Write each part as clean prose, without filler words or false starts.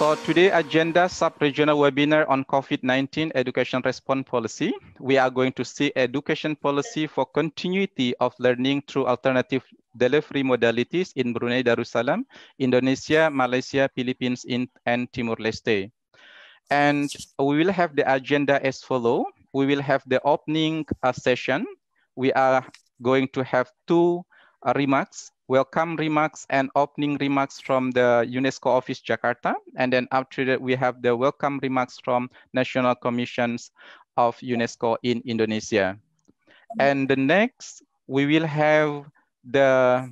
So today agenda sub-regional webinar on COVID-19 education response policy. We are going to see education policy for continuity of learning through alternative delivery modalities in Brunei Darussalam, Indonesia, Malaysia, Philippines, and Timor-Leste. And we will have the agenda as follow. We will have the opening session. We are going to have two remarks, welcome remarks and opening remarks from the UNESCO Office Jakarta. And then after that, we have the welcome remarks from National Commissions of UNESCO in Indonesia. And the next, we will have the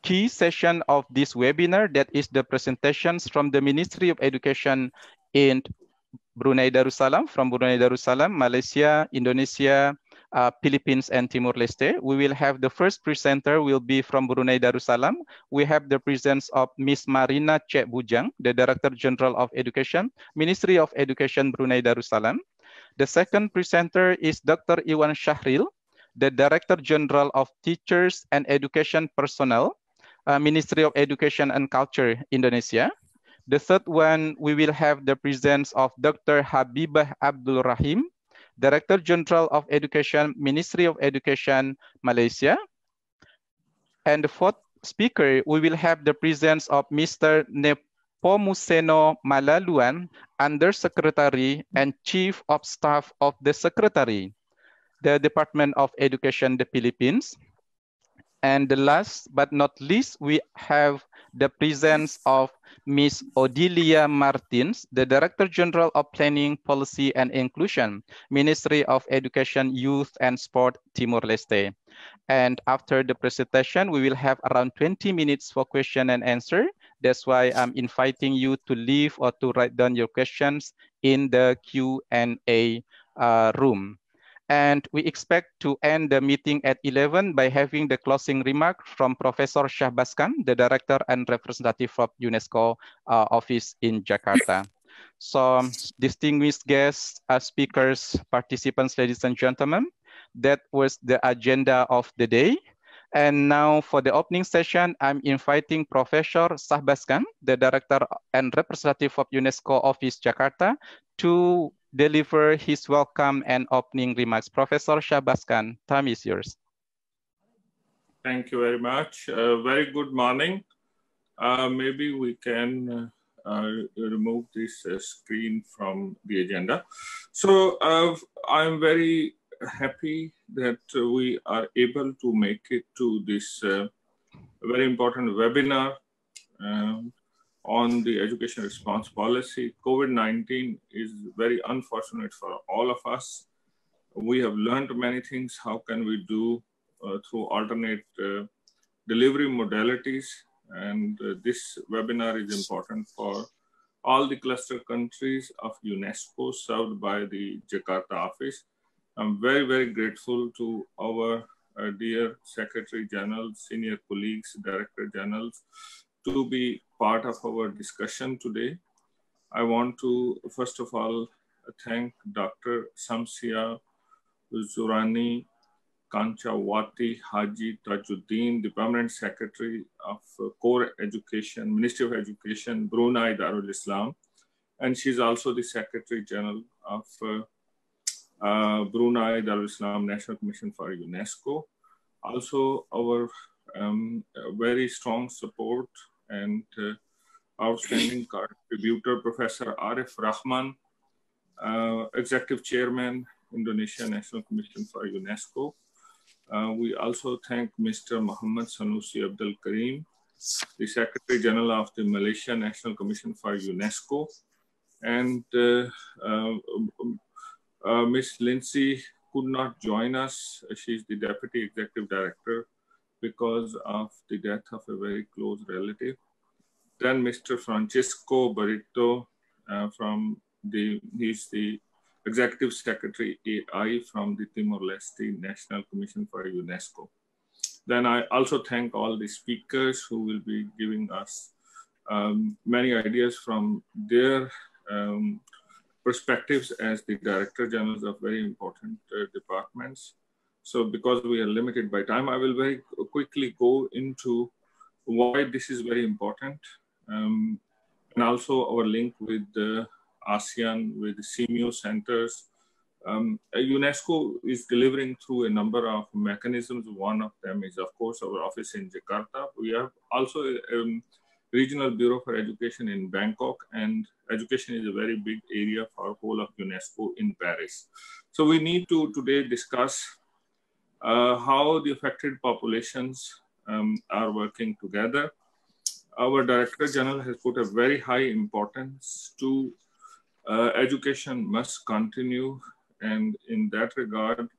key session of this webinar, that is the presentations from the Ministry of Education in Brunei Darussalam, from Brunei Darussalam, Malaysia, Indonesia, Philippines, and Timor-Leste. We will have the first presenter will be from Brunei Darussalam. We have the presence of Ms. Marina Cek Bujang, the Director General of Education, Ministry of Education, Brunei Darussalam. The second presenter is Dr. Iwan Syahril, the Director General of Teachers and Education Personnel, Ministry of Education and Culture, Indonesia. The third one, we will have the presence of Dr. Habibah Abdul Rahim, Director General of Education, Ministry of Education, Malaysia. And the fourth speaker, we will have the presence of Mr. Nepomuceno Malaluan, Undersecretary and Chief of Staff of the Secretary, the Department of Education, the Philippines. And the last but not least, we have the presence of Ms. Odilia Martins, the Director General of Planning, Policy and Inclusion, Ministry of Education, Youth and Sport, Timor-Leste. And after the presentation, we will have around 20 minutes for question and answer. That's why I'm inviting you to leave or to write down your questions in the Q&A room. And we expect to end the meeting at 11 by having the closing remark from Professor Shahbaz Khan, the Director and Representative of UNESCO Office in Jakarta. So distinguished guests, speakers, participants, ladies and gentlemen, that was the agenda of the day. And now for the opening session, I'm inviting Professor Shahbaz Khan, the Director and Representative of UNESCO Office Jakarta, to deliver his welcome and opening remarks. Professor Shahbaz Khan, time is yours. Thank you very much. Very good morning. Maybe we can remove this screen from the agenda. So I'm very happy that we are able to make it to this very important webinar on the education response policy. COVID-19 is very unfortunate for all of us. We have learned many things. How can we do through alternate delivery modalities? And this webinar is important for all the cluster countries of UNESCO served by the Jakarta office. I'm very, very grateful to our dear Secretary General, senior colleagues, Director Generals, to be part of our discussion today. I want to, first of all, thank Dr. Samsia Zurani Kanchawati Haji Tajuddin, the Permanent Secretary of Core Education, Ministry of Education, Brunei Darul Islam. And she's also the Secretary General of Brunei Darul Islam National Commission for UNESCO. Also, our very strong support and outstanding contributor, Professor Arif Rahman, Executive Chairman, Indonesia National Commission for UNESCO. We also thank Mr. Muhammad Sanusi Abdul Karim, the Secretary General of the Malaysia National Commission for UNESCO, and Ms. Lindsay could not join us. She's the Deputy Executive Director because of the death of a very close relative. Then Mr. Francisco Barito he's the Executive Secretary AI from the Timor-Leste National Commission for UNESCO. Then I also thank all the speakers who will be giving us many ideas from their perspectives as the Director Generals of very important departments. So because we are limited by time, I will very quickly go into why this is very important. and also our link with ASEAN, with the CMU centers. UNESCO is delivering through a number of mechanisms. One of them is, of course, our office in Jakarta. We have also a regional bureau for education in Bangkok, and education is a very big area for whole of UNESCO in Paris. So we need to today discuss how the affected populations are working together. Our Director General has put a very high importance to education must continue. And in that regard,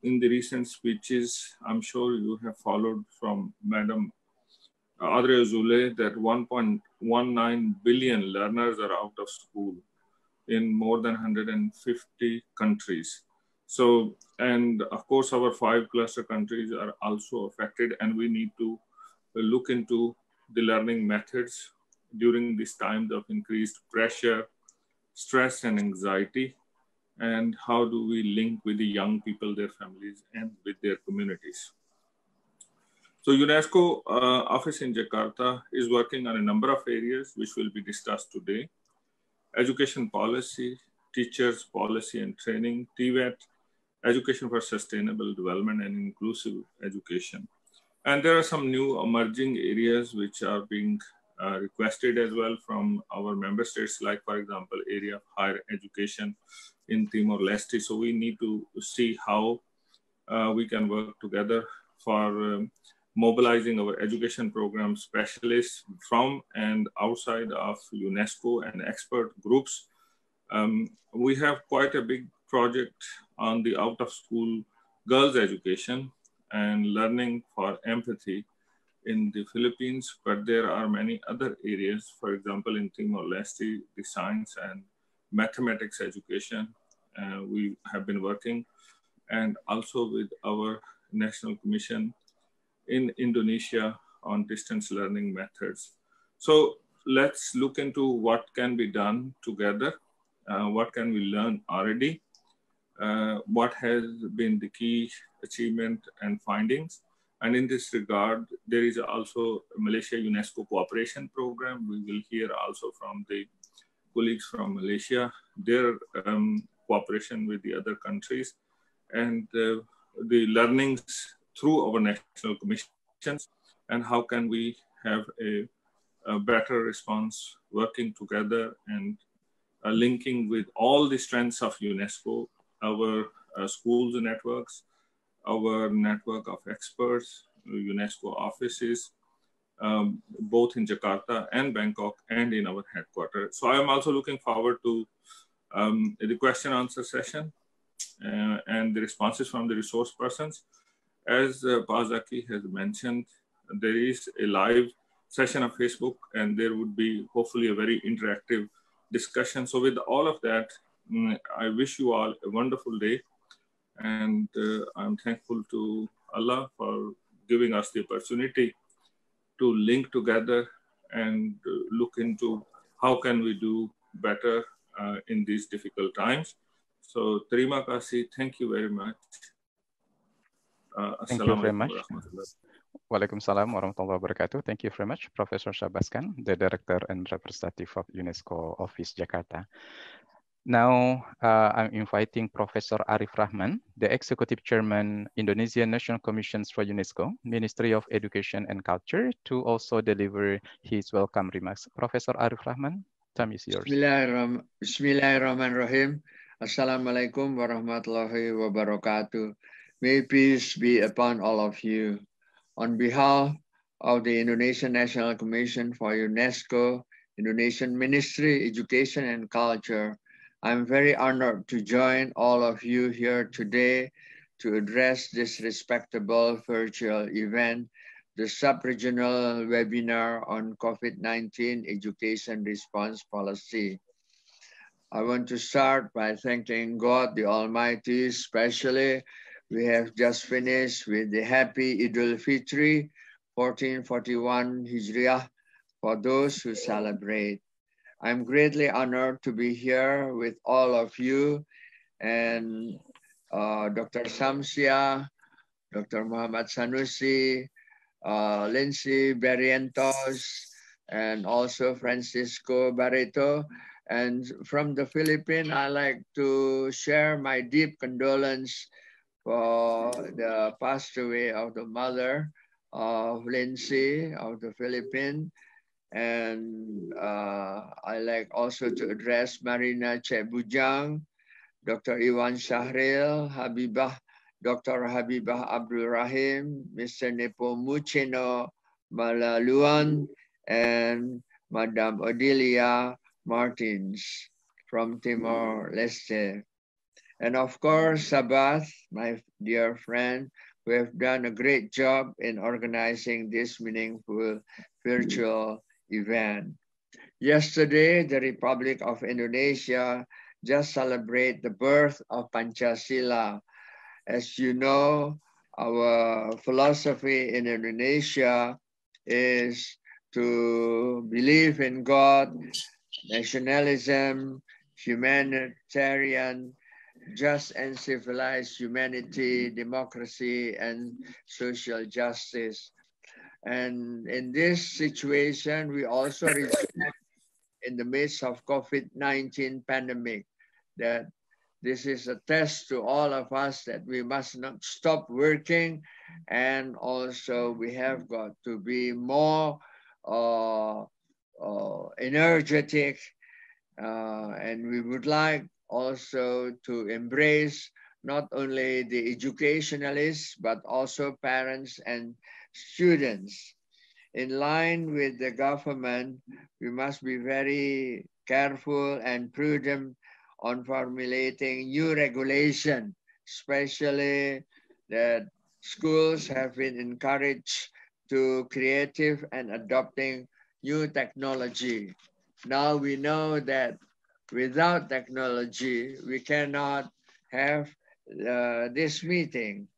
in the recent speeches, I'm sure you have followed from Madam Audrey Azoulay that 1.19 billion learners are out of school in more than 150 countries. So, and of course, our 5 cluster countries are also affected, and we need to look into the learning methods during these times of increased pressure, stress, and anxiety. And how do we link with the young people, their families, and with their communities? So UNESCO office in Jakarta is working on a number of areas which will be discussed today. Education policy, teachers policy and training, TVET, education for sustainable development and inclusive education. And there are some new emerging areas which are being requested as well from our member states, like, for example, area of higher education in Timor-Leste. So we need to see how we can work together for mobilizing our education program specialists from and outside of UNESCO and expert groups. We have quite a big project on the out-of-school girls' education and learning for empathy in the Philippines, but there are many other areas, for example, in Timor-Leste, the science and mathematics education. We have been working, and also with our National Commission in Indonesia on distance learning methods. So let's look into what can be done together, what can we learn already, what has been the key achievement and findings. And in this regard, there is also a Malaysia-UNESCO cooperation program. We will hear also from the colleagues from Malaysia, their cooperation with the other countries, and the learnings through our national commissions, and how can we have a better response working together and linking with all the strengths of UNESCO, our schools networks, our network of experts, UNESCO offices, both in Jakarta and Bangkok and in our headquarters. So I am also looking forward to the question answer session and the responses from the resource persons. As Pazaki has mentioned, there is a live session of Facebook, and there would be hopefully a very interactive discussion. So with all of that, I wish you all a wonderful day. And I'm thankful to Allah for giving us the opportunity to link together and look into how can we do better in these difficult times. So terima kasih, thank you very much. Thank you very much. Waalaikumsalam warahmatullahi wabarakatuh. Thank you very much, Professor Syahbazkan, the Director and Representative of UNESCO Office Jakarta. Now, I'm inviting Professor Arif Rahman, the Executive Chairman, Indonesian National Commissions for UNESCO, Ministry of Education and Culture, to also deliver his welcome remarks. Professor Arif Rahman, time is yours. Bismillahirrahmanirrahim. Assalamualaikum warahmatullahi wabarakatuh. May peace be upon all of you. On behalf of the Indonesian National Commission for UNESCO, Indonesian Ministry, Education and Culture, I'm very honored to join all of you here today to address this respectable virtual event, the sub-regional webinar on COVID-19 education response policy. I want to start by thanking God the Almighty, especially we have just finished with the happy Idul Fitri 1441 Hijriah for those who celebrate. I'm greatly honored to be here with all of you and Dr. Samsia, Dr. Muhammad Sanusi, Lindsay Barrientos, and also Francisco Barreto. And from the Philippines, I like to share my deep condolence for the passed away of the mother of Lindsay of the Philippines. And I like also to address Marina Chebujang, Dr. Iwan Syahril, Dr. Habibah Abdul Rahim, Mr. Nepomuceno Malaluan, and Madam Odilia Martins from Timor-Leste. And of course, Sabath, my dear friend, who have done a great job in organizing this meaningful virtual event. Yesterday, the Republic of Indonesia just celebrated the birth of Pancasila. As you know, our philosophy in Indonesia is to believe in God, nationalism, humanitarian, just and civilized humanity, democracy, and social justice. And in this situation, we also reflect in the midst of COVID-19 pandemic that this is a test to all of us that we must not stop working, and also we have got to be more energetic, and we would like also to embrace not only the educationalists, but also parents and students. In line with the government, we must be very careful and prudent on formulating new regulation, especially that schools have been encouraged to creative and adopting new technology. Now we know that without technology, we cannot have this meeting.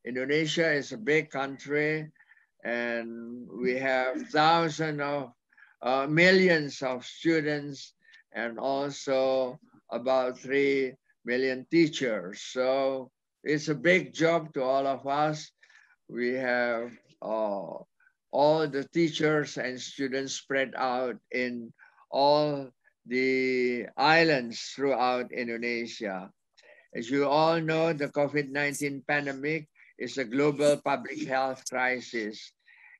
Indonesia is a big country, and we have thousands of millions of students, and also about 3 million teachers. So it's a big job to all of us. We have all the teachers and students spread out in all the islands throughout Indonesia. As you all know, the COVID-19 pandemic is a global public health crisis.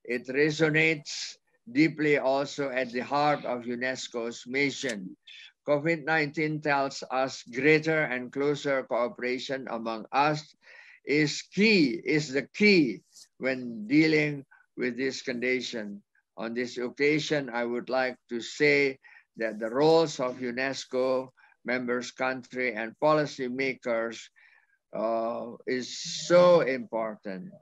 It resonates deeply also at the heart of UNESCO's mission. COVID-19 tells us greater and closer cooperation among us is the key when dealing with this condition. On this occasion, I would like to say that the roles of UNESCO, members country, and policy makers is so important.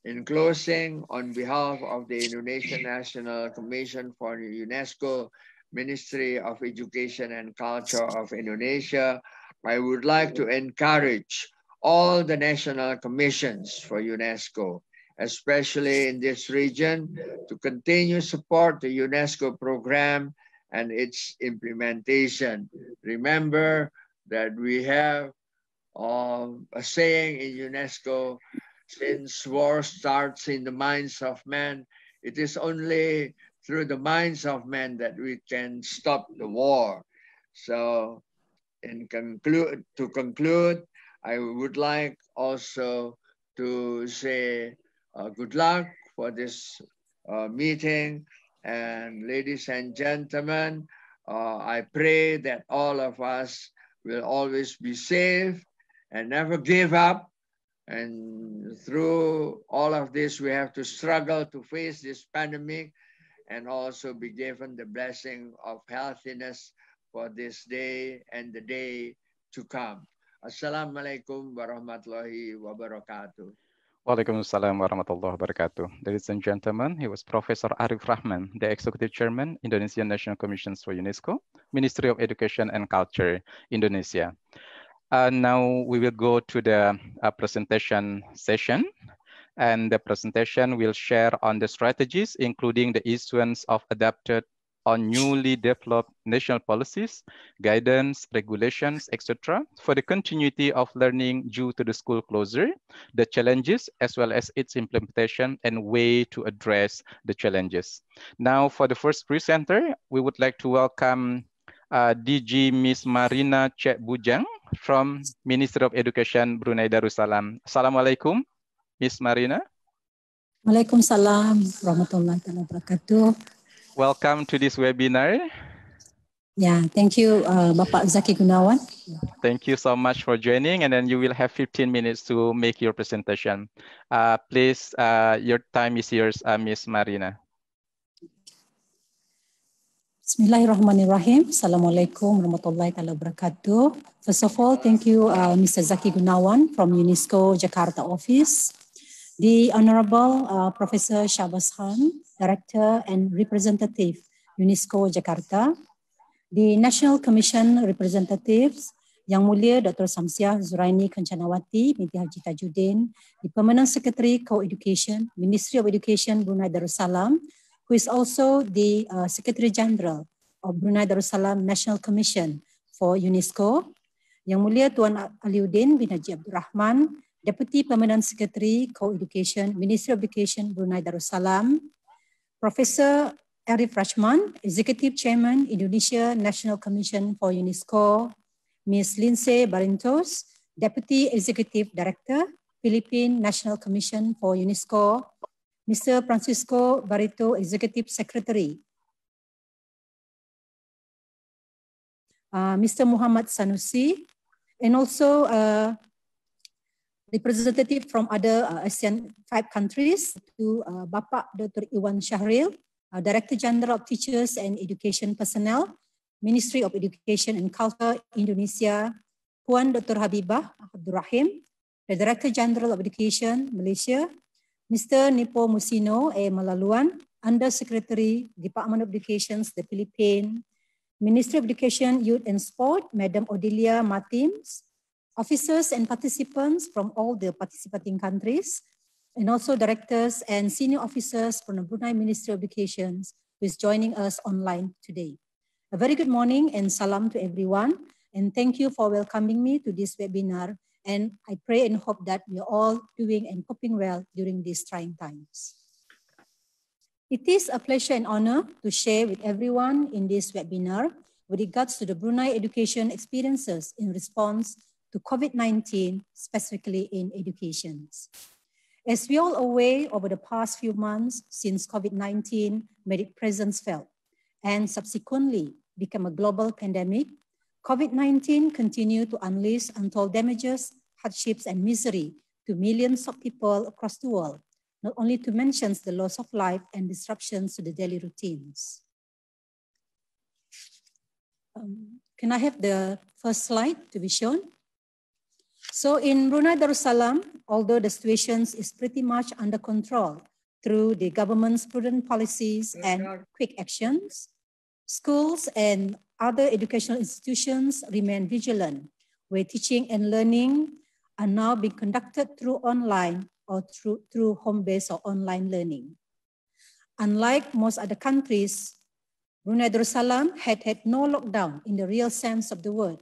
In closing, on behalf of the Indonesian National Commission for UNESCO, Ministry of Education and Culture of Indonesia, I would like to encourage all the national commissions for UNESCO, especially in this region, to continue support the UNESCO program and its implementation. Remember that we have a saying in UNESCO, since war starts in the minds of men, it is only through the minds of men that we can stop the war. So to conclude, I would like also to say good luck for this meeting. And ladies and gentlemen, I pray that all of us will always be safe and never give up. And through all of this, we have to struggle to face this pandemic and also be given the blessing of healthiness for this day and the day to come. Assalamualaikum warahmatullahi wabarakatuh. Waalaikumsalam warahmatullahi wabarakatuh. Ladies and gentlemen, he was Professor Arif Rahman, the Executive Chairman, Indonesian National Commissions for UNESCO, Ministry of Education and Culture, Indonesia. Now we will go to the presentation session, and the presentation will share on the strategies, including the issuance of adapted on newly developed national policies, guidance, regulations, etc. for the continuity of learning due to the school closure, the challenges, as well as its implementation and way to address the challenges. Now, for the first presenter, we would like to welcome DG Miss Marina Cek Bujang from Ministry of Education Brunei Darussalam. Assalamualaikum, Miss Marina. Waalaikumsalam warahmatullahi wabarakatuh. Welcome to this webinar. Yeah, thank you, Bapak Zaki Gunawan. Thank you so much for joining, and then you will have 15 minutes to make your presentation. Please, your time is yours, Miss Marina. Bismillahirrahmanirrahim. Assalamualaikum warahmatullahi wabarakatuh. First of all, thank you, Mr. Zaki Gunawan from UNESCO Jakarta office, the Honorable Professor Shahbaz Khan, Director and Representative, UNESCO Jakarta, the National Commission representatives, Yang Mulia Dr. Samsiah Zuraini Kencanawati binti Haji Tajuddin, the Permanent Secretary Co-Education, Ministry of Education Brunei Darussalam, who is also the Secretary General of Brunei Darussalam National Commission for UNESCO, Yang Mulia Tuan Aliuddin bin Haji Abdul Rahman, Deputy Permanent Secretary Co-Education, Ministry of Education Brunei Darussalam, Professor Arif Rachman, Executive Chairman, Indonesia National Commission for UNESCO, Ms. Lindsay Barintos, Deputy Executive Director, Philippine National Commission for UNESCO, Mr. Francisco Barreto, Executive Secretary, Mr. Muhammad Sanusi, and also representative from other ASEAN 5 countries, to Bapak Dr. Iwan Syahril, Director General of Teachers and Education Personnel, Ministry of Education and Culture, Indonesia, Puan Dr. Habibah Abdul Rahim, the Director General of Education, Malaysia, Mr. Nipo Musino A. Malaluan, Under Secretary, Department of Education, the Philippines, Ministry of Education, Youth and Sport, Madam Odilia Martins, officers and participants from all the participating countries, and also directors and senior officers from the Brunei Ministry of Education who is joining us online today. A very good morning and salam to everyone, and thank you for welcoming me to this webinar, and I pray and hope that we are all doing and coping well during these trying times. It is a pleasure and honor to share with everyone in this webinar with regards to the Brunei education experiences in response to COVID-19, specifically in education. As we all aware, over the past few months since COVID-19 made its presence felt and subsequently became a global pandemic, COVID-19 continued to unleash untold damages, hardships, and misery to millions of people across the world, not only to mention the loss of life and disruptions to the daily routines. Can I have the first slide to be shown? So in Brunei Darussalam, although the situation is pretty much under control through the government's prudent policies and quick actions, schools and other educational institutions remain vigilant, where teaching and learning are now being conducted through online or through home-based or online learning. Unlike most other countries, Brunei Darussalam had no lockdown in the real sense of the word.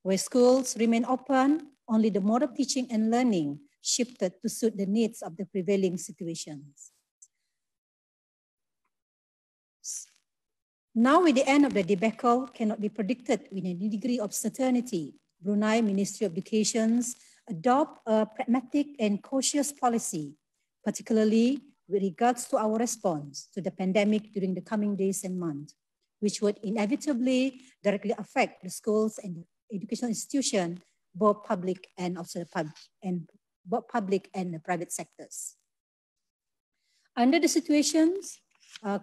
Where schools remain open, only the mode of teaching and learning shifted to suit the needs of the prevailing situations. Now, with the end of the debacle cannot be predicted with any degree of certainty, Brunei Ministry of Education adopt a pragmatic and cautious policy, particularly with regards to our response to the pandemic during the coming days and months, which would inevitably directly affect the schools and educational institutions, both public and the private sectors. Under the situations,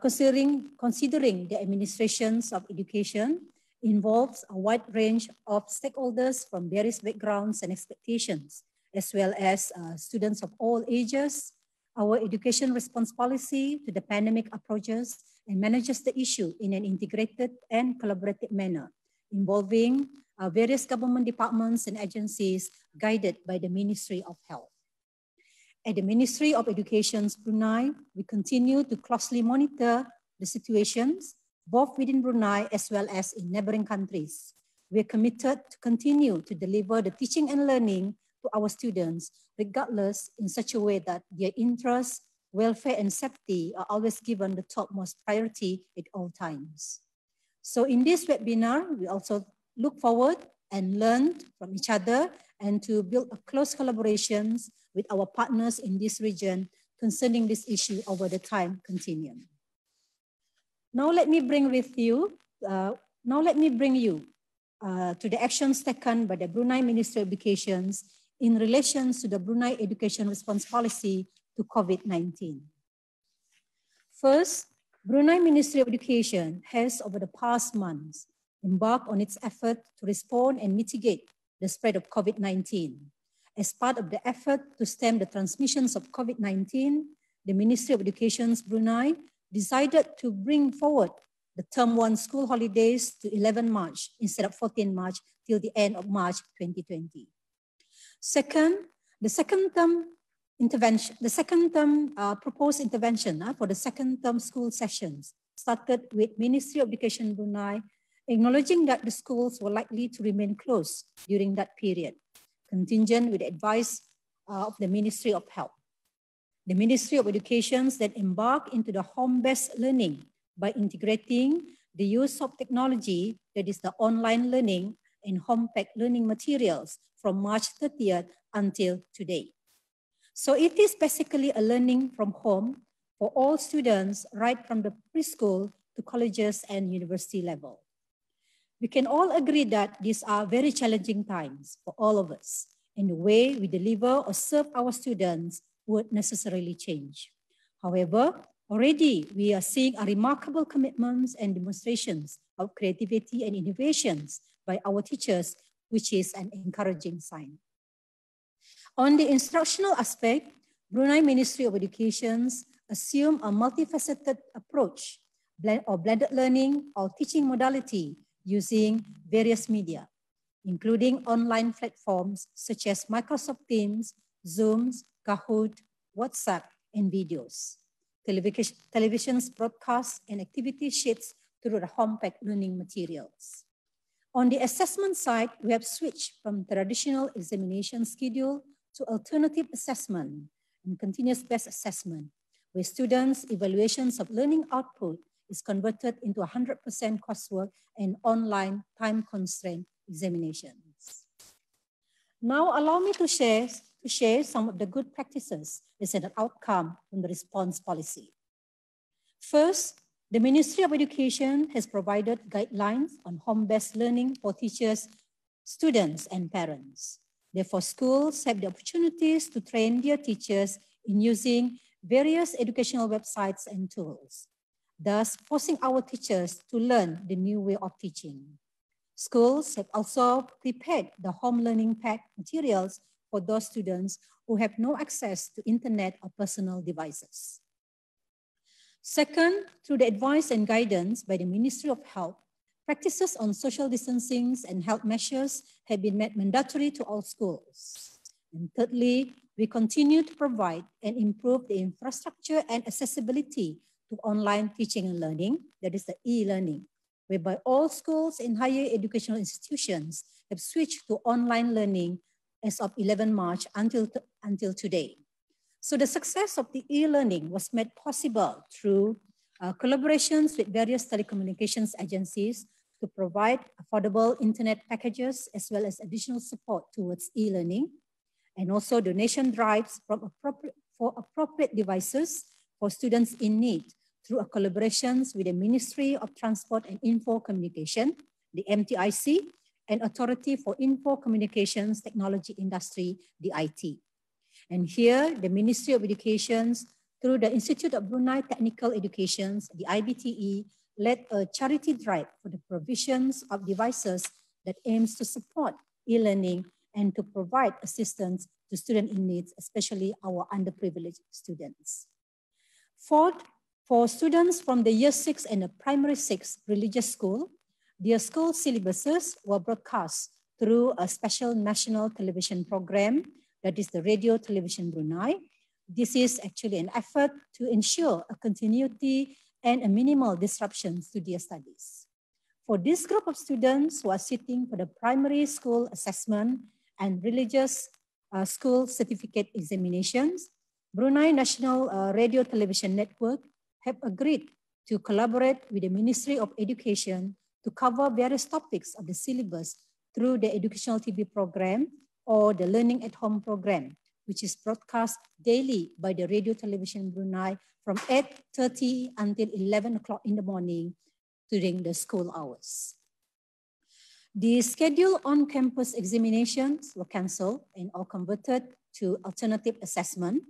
considering the administrations of education involves a wide range of stakeholders from various backgrounds and expectations, as well as students of all ages, our education response policy to the pandemic approaches and manages the issue in an integrated and collaborative manner, involving various government departments and agencies guided by the Ministry of Health. At the Ministry of Education, Brunei, we continue to closely monitor the situations both within Brunei as well as in neighboring countries. We are committed to continue to deliver the teaching and learning to our students, regardless in such a way that their interests, welfare, and safety are always given the topmost priority at all times. So in this webinar, we also look forward and learn from each other and to build a close collaborations with our partners in this region concerning this issue over the time continuum. Now let me bring you to the actions taken by the Brunei Ministry of Education in relation to the Brunei Education Response Policy to COVID-19. First, Brunei Ministry of Education has over the past months embarked on its effort to respond and mitigate the spread of COVID-19. As part of the effort to stem the transmissions of COVID-19, the Ministry of Education Brunei decided to bring forward the Term 1 school holidays to 11 March instead of 14 March till the end of March 2020. Second, the second term proposed intervention for the second term school sessions started with Ministry of Education Brunei acknowledging that the schools were likely to remain closed during that period, contingent with the advice of the Ministry of Health. The Ministry of Education then embarked into the home-based learning by integrating the use of technology, that is the online learning and home-packed learning materials from March 30th until today. So it is basically a learning from home for all students right from the preschool to colleges and university level. We can all agree that these are very challenging times for all of us, and the way we deliver or serve our students would necessarily change. However, already we are seeing a remarkable commitments and demonstrations of creativity and innovations by our teachers, which is an encouraging sign. On the instructional aspect, Brunei Ministry of Education assumed a multifaceted approach or blended learning or teaching modality using various media, including online platforms such as Microsoft Teams, Zooms, Kahoot, WhatsApp, and videos, television's broadcasts, and activity sheets through the home-packed learning materials. On the assessment side, we have switched from traditional examination schedule to alternative assessment and continuous based assessment, where students' evaluations of learning output is converted into 100% coursework and online time-constrained examinations. Now, allow me to share some of the good practices as an outcome from the response policy. First, the Ministry of Education has provided guidelines on home-based learning for teachers, students, and parents. Therefore, schools have the opportunities to train their teachers in using various educational websites and tools, thus forcing our teachers to learn the new way of teaching. Schools have also prepared the home learning pack materials for those students who have no access to internet or personal devices. Second, through the advice and guidance by the Ministry of Health, practices on social distancing and health measures have been made mandatory to all schools. And thirdly, we continue to provide and improve the infrastructure and accessibility to online teaching and learning, that is the e-learning, whereby all schools and higher educational institutions have switched to online learning as of 11 March until today. So the success of the e-learning was made possible through collaborations with various telecommunications agencies to provide affordable internet packages as well as additional support towards e-learning, and also donation drives for appropriate devices for students in need through a collaborations with the Ministry of Transport and Info Communication, the MTIC, and Authority for Info Communications Technology Industry, the IT. And here, the Ministry of Education, through the Institute of Brunei Technical Education, the IBTE, led a charity drive for the provisions of devices that aims to support e-learning and to provide assistance to students in need, especially our underprivileged students. Fourth, for students from the year 6 and the primary 6 religious school, their school syllabuses were broadcast through a special national television program, that is the Radio Television Brunei. This is actually an effort to ensure a continuity and a minimal disruptions to their studies. For this group of students who are sitting for the primary school assessment and religious school certificate examinations, Brunei National Radio Television Network have agreed to collaborate with the Ministry of Education to cover various topics of the syllabus through the educational TV program or the Learning at Home program, which is broadcast daily by the Radio Television Brunei from 8:30 until 11 o'clock in the morning during the school hours. The scheduled on-campus examinations were cancelled and all converted to alternative assessment,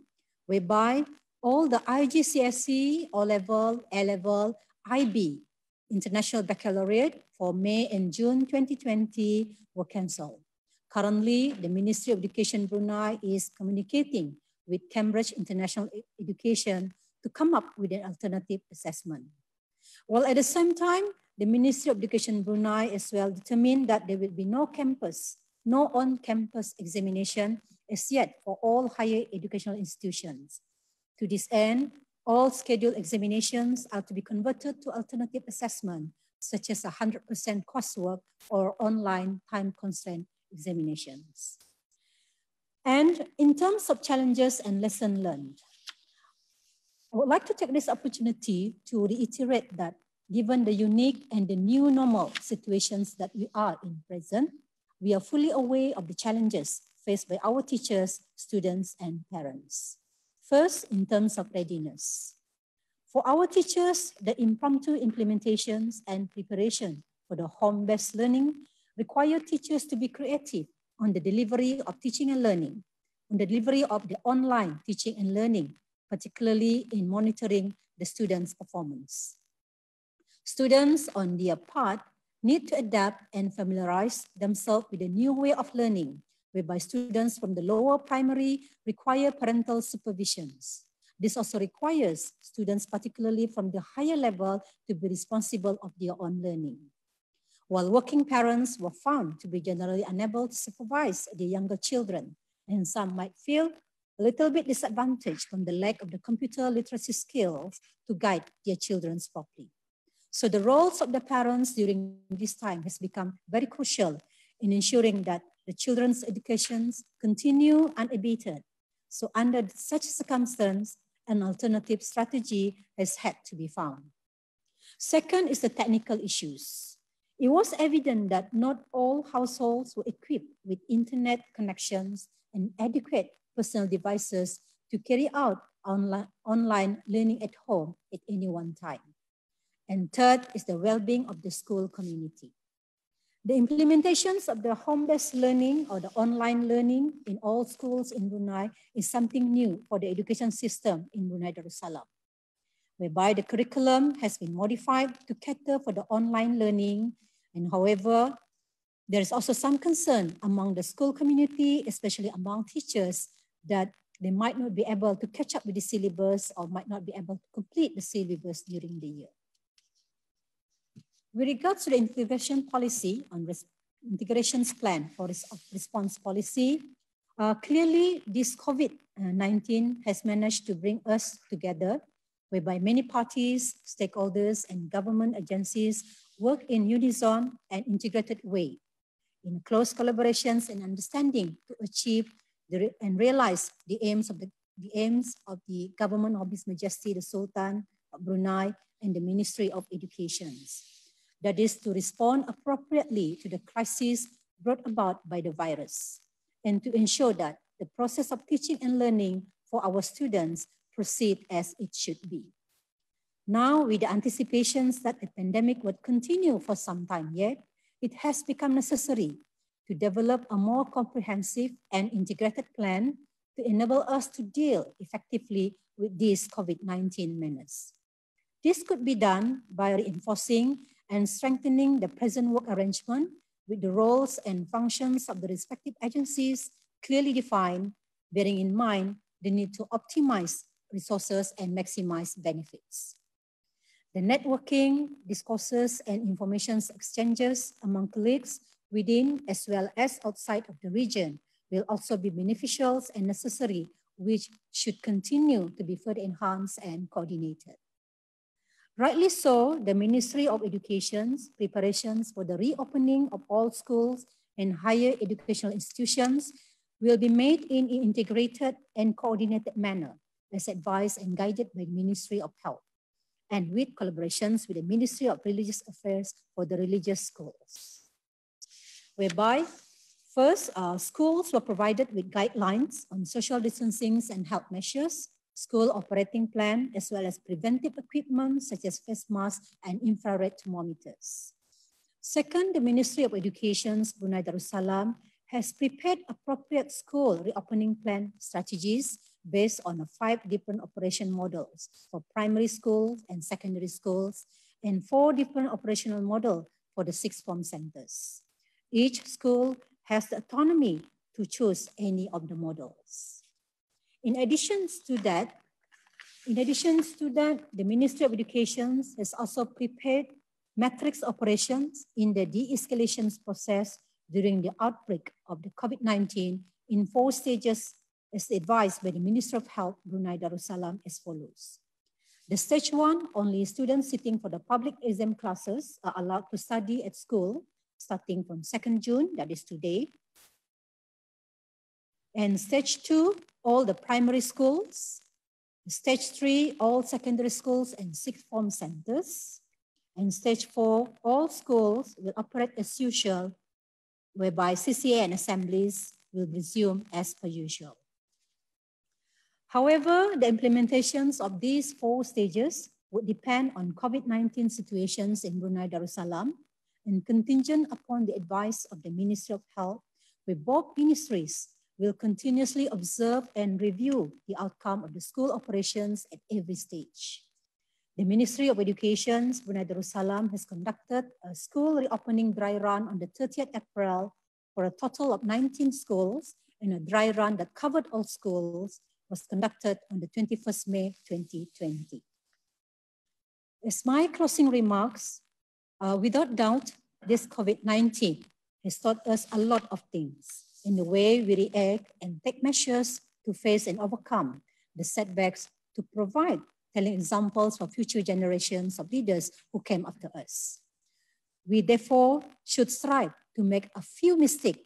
whereby all the IGCSE, O-Level, A-Level, IB, International Baccalaureate for May and June 2020 were cancelled. Currently, the Ministry of Education Brunei is communicating with Cambridge International Education to come up with an alternative assessment. While at the same time, the Ministry of Education Brunei as well determined that there will be no on-campus examination as yet for all higher educational institutions. To this end, all scheduled examinations are to be converted to alternative assessment, such as 100% coursework or online time-constrained examinations. And in terms of challenges and lessons learned, I would like to take this opportunity to reiterate that given the unique and the new normal situations that we are in present, we are fully aware of the challenges faced by our teachers, students, and parents. First, in terms of readiness. For our teachers, the impromptu implementations and preparation for the home-based learning require teachers to be creative on the delivery of teaching and learning, on the delivery of the online teaching and learning, particularly in monitoring the students' performance. Students, on their part, need to adapt and familiarize themselves with a new way of learning, whereby students from the lower primary require parental supervisions. This also requires students, particularly from the higher level, to be responsible of their own learning. While working parents were found to be generally unable to supervise their younger children, and some might feel a little bit disadvantaged from the lack of the computer literacy skills to guide their children properly. So the roles of the parents during this time has become very crucial in ensuring that the children's educations continue unabated. So under such circumstance, an alternative strategy has had to be found. Second is the technical issues. It was evident that not all households were equipped with internet connections and adequate personal devices to carry out online learning at home at any one time. And third is the well-being of the school community. The implementations of the home-based learning or the online learning in all schools in Brunei is something new for the education system in Brunei Darussalam, whereby the curriculum has been modified to cater for the online learning. And however, there is also some concern among the school community, especially among teachers, that they might not be able to catch up with the syllabus or might not be able to complete the syllabus during the year. With regards to the integration policy on integrations plan for response policy, clearly this COVID-19 has managed to bring us together, whereby many parties, stakeholders, and government agencies work in unison and integrated way, in close collaborations and understanding to achieve and realize the aims of the government of His Majesty the Sultan of Brunei and the Ministry of Education. That is to respond appropriately to the crisis brought about by the virus and to ensure that the process of teaching and learning for our students proceed as it should be. Now, with the anticipations that the pandemic would continue for some time yet, it has become necessary to develop a more comprehensive and integrated plan to enable us to deal effectively with this COVID-19 menace. This could be done by reinforcing and strengthening the present work arrangement with the roles and functions of the respective agencies clearly defined, bearing in mind the need to optimize resources and maximize benefits. The networking, discourses, and information exchanges among colleagues within as well as outside of the region will also be beneficial and necessary, which should continue to be further enhanced and coordinated. Rightly so, the Ministry of Education's preparations for the reopening of all schools and higher educational institutions will be made in an integrated and coordinated manner, as advised and guided by the Ministry of Health, and with collaborations with the Ministry of Religious Affairs for the religious schools. Whereby, first, schools were provided with guidelines on social distancing and health measures, school operating plan, as well as preventive equipment such as face masks and infrared thermometers. Second, the Ministry of Education's Brunei Darussalam has prepared appropriate school reopening plan strategies based on 5 different operation models for primary schools and secondary schools, and 4 different operational models for the 6 form centers. Each school has the autonomy to choose any of the models. In addition to that, the Ministry of Education has also prepared matrix operations in the de-escalation process during the outbreak of the COVID-19 in 4 stages as advised by the Ministry of Health, Brunei Darussalam, as follows. The stage 1, only students sitting for the public exam classes are allowed to study at school starting from 2nd June, that is today. And stage 2, all the primary schools. Stage 3, all secondary schools and 6 form centers. And stage 4, all schools will operate as usual, whereby CCA and assemblies will resume as per usual. However, the implementations of these 4 stages would depend on COVID-19 situations in Brunei Darussalam and contingent upon the advice of the Ministry of Health, where both ministries will continuously observe and review the outcome of the school operations at every stage. The Ministry of Education, Brunei Darussalam, has conducted a school reopening dry run on the 30th April for a total of 19 schools, and a dry run that covered all schools was conducted on the 21st May 2020. As my closing remarks, without doubt, this COVID-19 has taught us a lot of things in the way we react and take measures to face and overcome the setbacks, to provide telling examples for future generations of leaders who came after us. We therefore should strive to make as few mistakes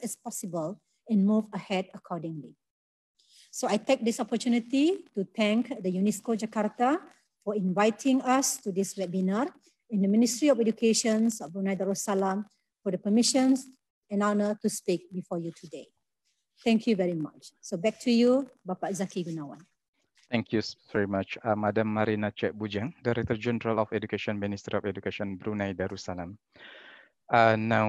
as possible and move ahead accordingly. So I take this opportunity to thank the UNESCO Jakarta for inviting us to this webinar, and the Ministry of Education of Brunei Darussalam for the permissions and honor to speak before you today. Thank you very much. So back to you, Bapak Zaki Gunawan. Thank you very much, Madam Marina Cek Bujang, Director General of Education, Ministry of Education, Brunei Darussalam. Now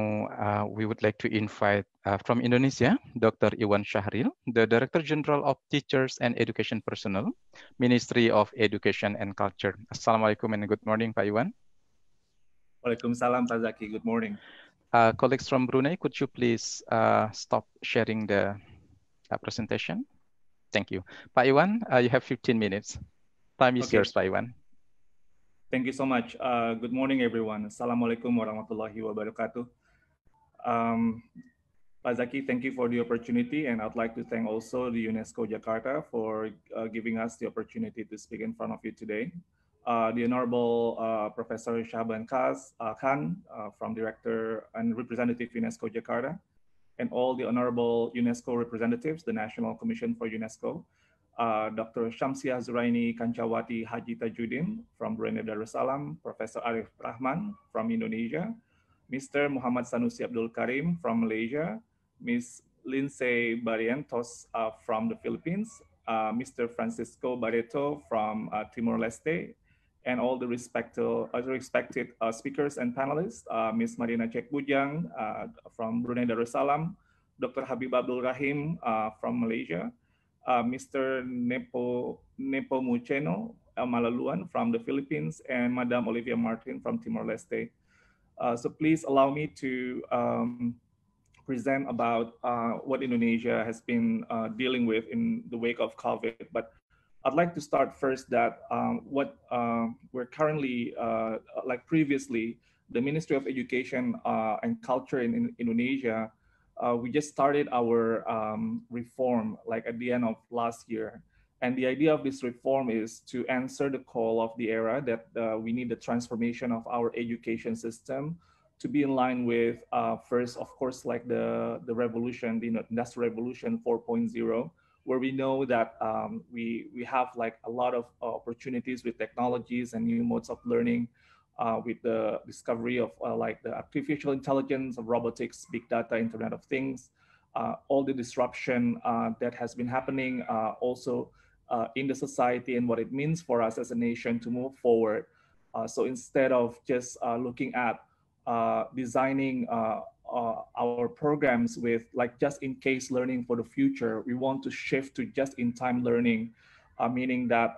we would like to invite from Indonesia, Dr. Iwan Syahril, the Director General of Teachers and Education Personnel, Ministry of Education and Culture. Assalamualaikum and good morning, Pak Iwan. Waalaikumsalam, Pak Zaki. Good morning. Colleagues from Brunei, could you please stop sharing the presentation? Thank you. Pak Iwan, you have 15 minutes. Time is yours, Pak Iwan. Thank you so much. Good morning, everyone. Assalamualaikum warahmatullahi wabarakatuh. Pak Zaki, thank you for the opportunity, and I'd like to thank also the UNESCO Jakarta for giving us the opportunity to speak in front of you today. The Honorable Professor Shahban Khan from Director and Representative UNESCO Jakarta, and all the Honorable UNESCO representatives, the National Commission for UNESCO, Dr. Syamsiah Zuraini Kancawati Haji Tajuddin from Brunei Darussalam, Professor Arif Rahman from Indonesia, Mr. Muhammad Sanusi Abdul Karim from Malaysia, Ms. Lindsay Barrientos from the Philippines, Mr. Francisco Barreto from Timor-Leste, and all the respected speakers and panelists, Ms. Marina Cek Bujang from Brunei Darussalam, Dr. Habib Abdul Rahim from Malaysia, Mr. Nepomuceno Malaluan from the Philippines, and Madam Olivia Martin from Timor-Leste. So please allow me to present about what Indonesia has been dealing with in the wake of COVID. But I'd like to start first that what we're currently, like previously, the Ministry of Education and Culture in Indonesia, we just started our reform like at the end of last year. And the idea of this reform is to answer the call of the era that we need the transformation of our education system to be in line with first, of course, like the revolution, the industrial revolution 4.0, where we know that we have like a lot of opportunities with technologies and new modes of learning, with the discovery of like the artificial intelligence, of robotics, big data, Internet of Things, all the disruption that has been happening also in the society and what it means for us as a nation to move forward. So instead of just looking at designing our programs with like just-in-case learning for the future, we want to shift to just-in-time learning, meaning that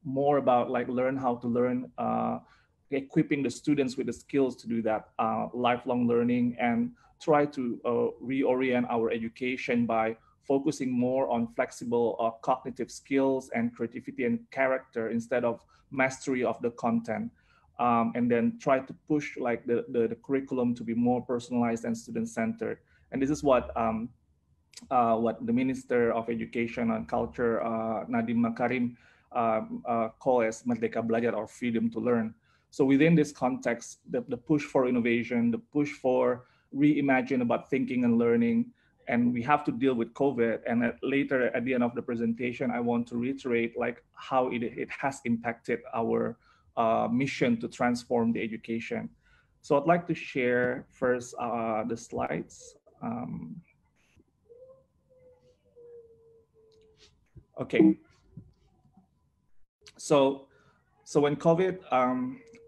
more about like learn how to learn, equipping the students with the skills to do that, lifelong learning, and try to reorient our education by focusing more on flexible cognitive skills and creativity and character instead of mastery of the content. And then try to push like the curriculum to be more personalized and student-centered. And this is what the Minister of Education and Culture, Nadiem Makarim, call as Merdeka Belajar, or freedom to learn. So within this context, the push for innovation, the push for reimagine about thinking and learning, and we have to deal with COVID. And later at the end of the presentation, I want to reiterate like how it has impacted our mission to transform the education. So I'd like to share first the slides. Okay. So when COVID,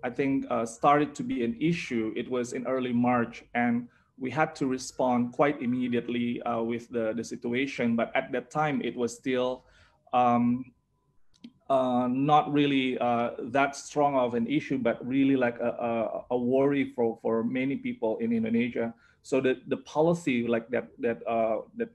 I think started to be an issue, it was in early March, and we had to respond quite immediately with the situation. But at that time, it was still not really that strong of an issue, but really like a worry for many people in Indonesia. So the policy like that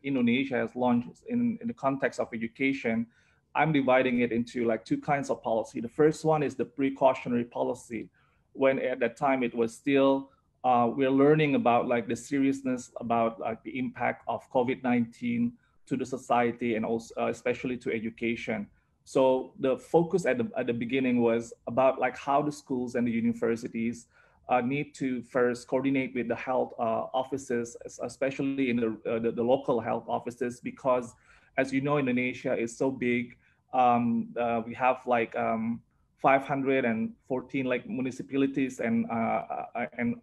Indonesia has launched in the context of education, I'm dividing it into like two kinds of policy. The first one is the precautionary policy, when at that time it was still we're learning about like the seriousness about like the impact of COVID-19 to the society and also especially to education. So the focus at the beginning was about like how the schools and the universities need to first coordinate with the health offices, especially in the local health offices, because as you know, Indonesia is so big. We have like 514 like municipalities and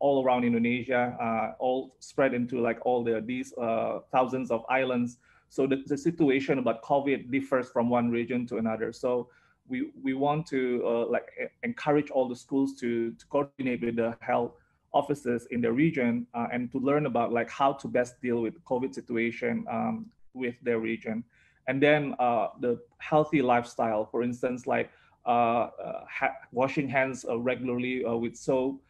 all around Indonesia, all spread into like all these thousands of islands. So the situation about COVID differs from one region to another. So we want to like encourage all the schools to coordinate with the health offices in the region and to learn about like how to best deal with COVID situation with their region. And then the healthy lifestyle, for instance, like washing hands regularly with soap,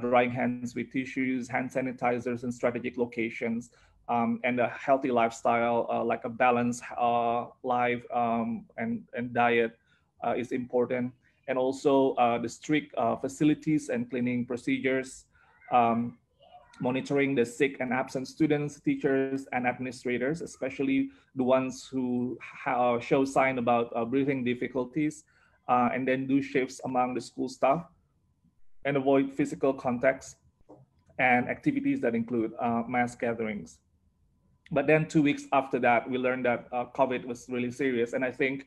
drying hands with tissues, hand sanitizers in strategic locations, and a healthy lifestyle, like a balanced life and diet is important. And also the strict facilities and cleaning procedures, monitoring the sick and absent students, teachers, and administrators, especially the ones who show sign about breathing difficulties, and then do shifts among the school staff, and avoid physical contacts and activities that include mass gatherings. But then 2 weeks after that, we learned that COVID was really serious. And I think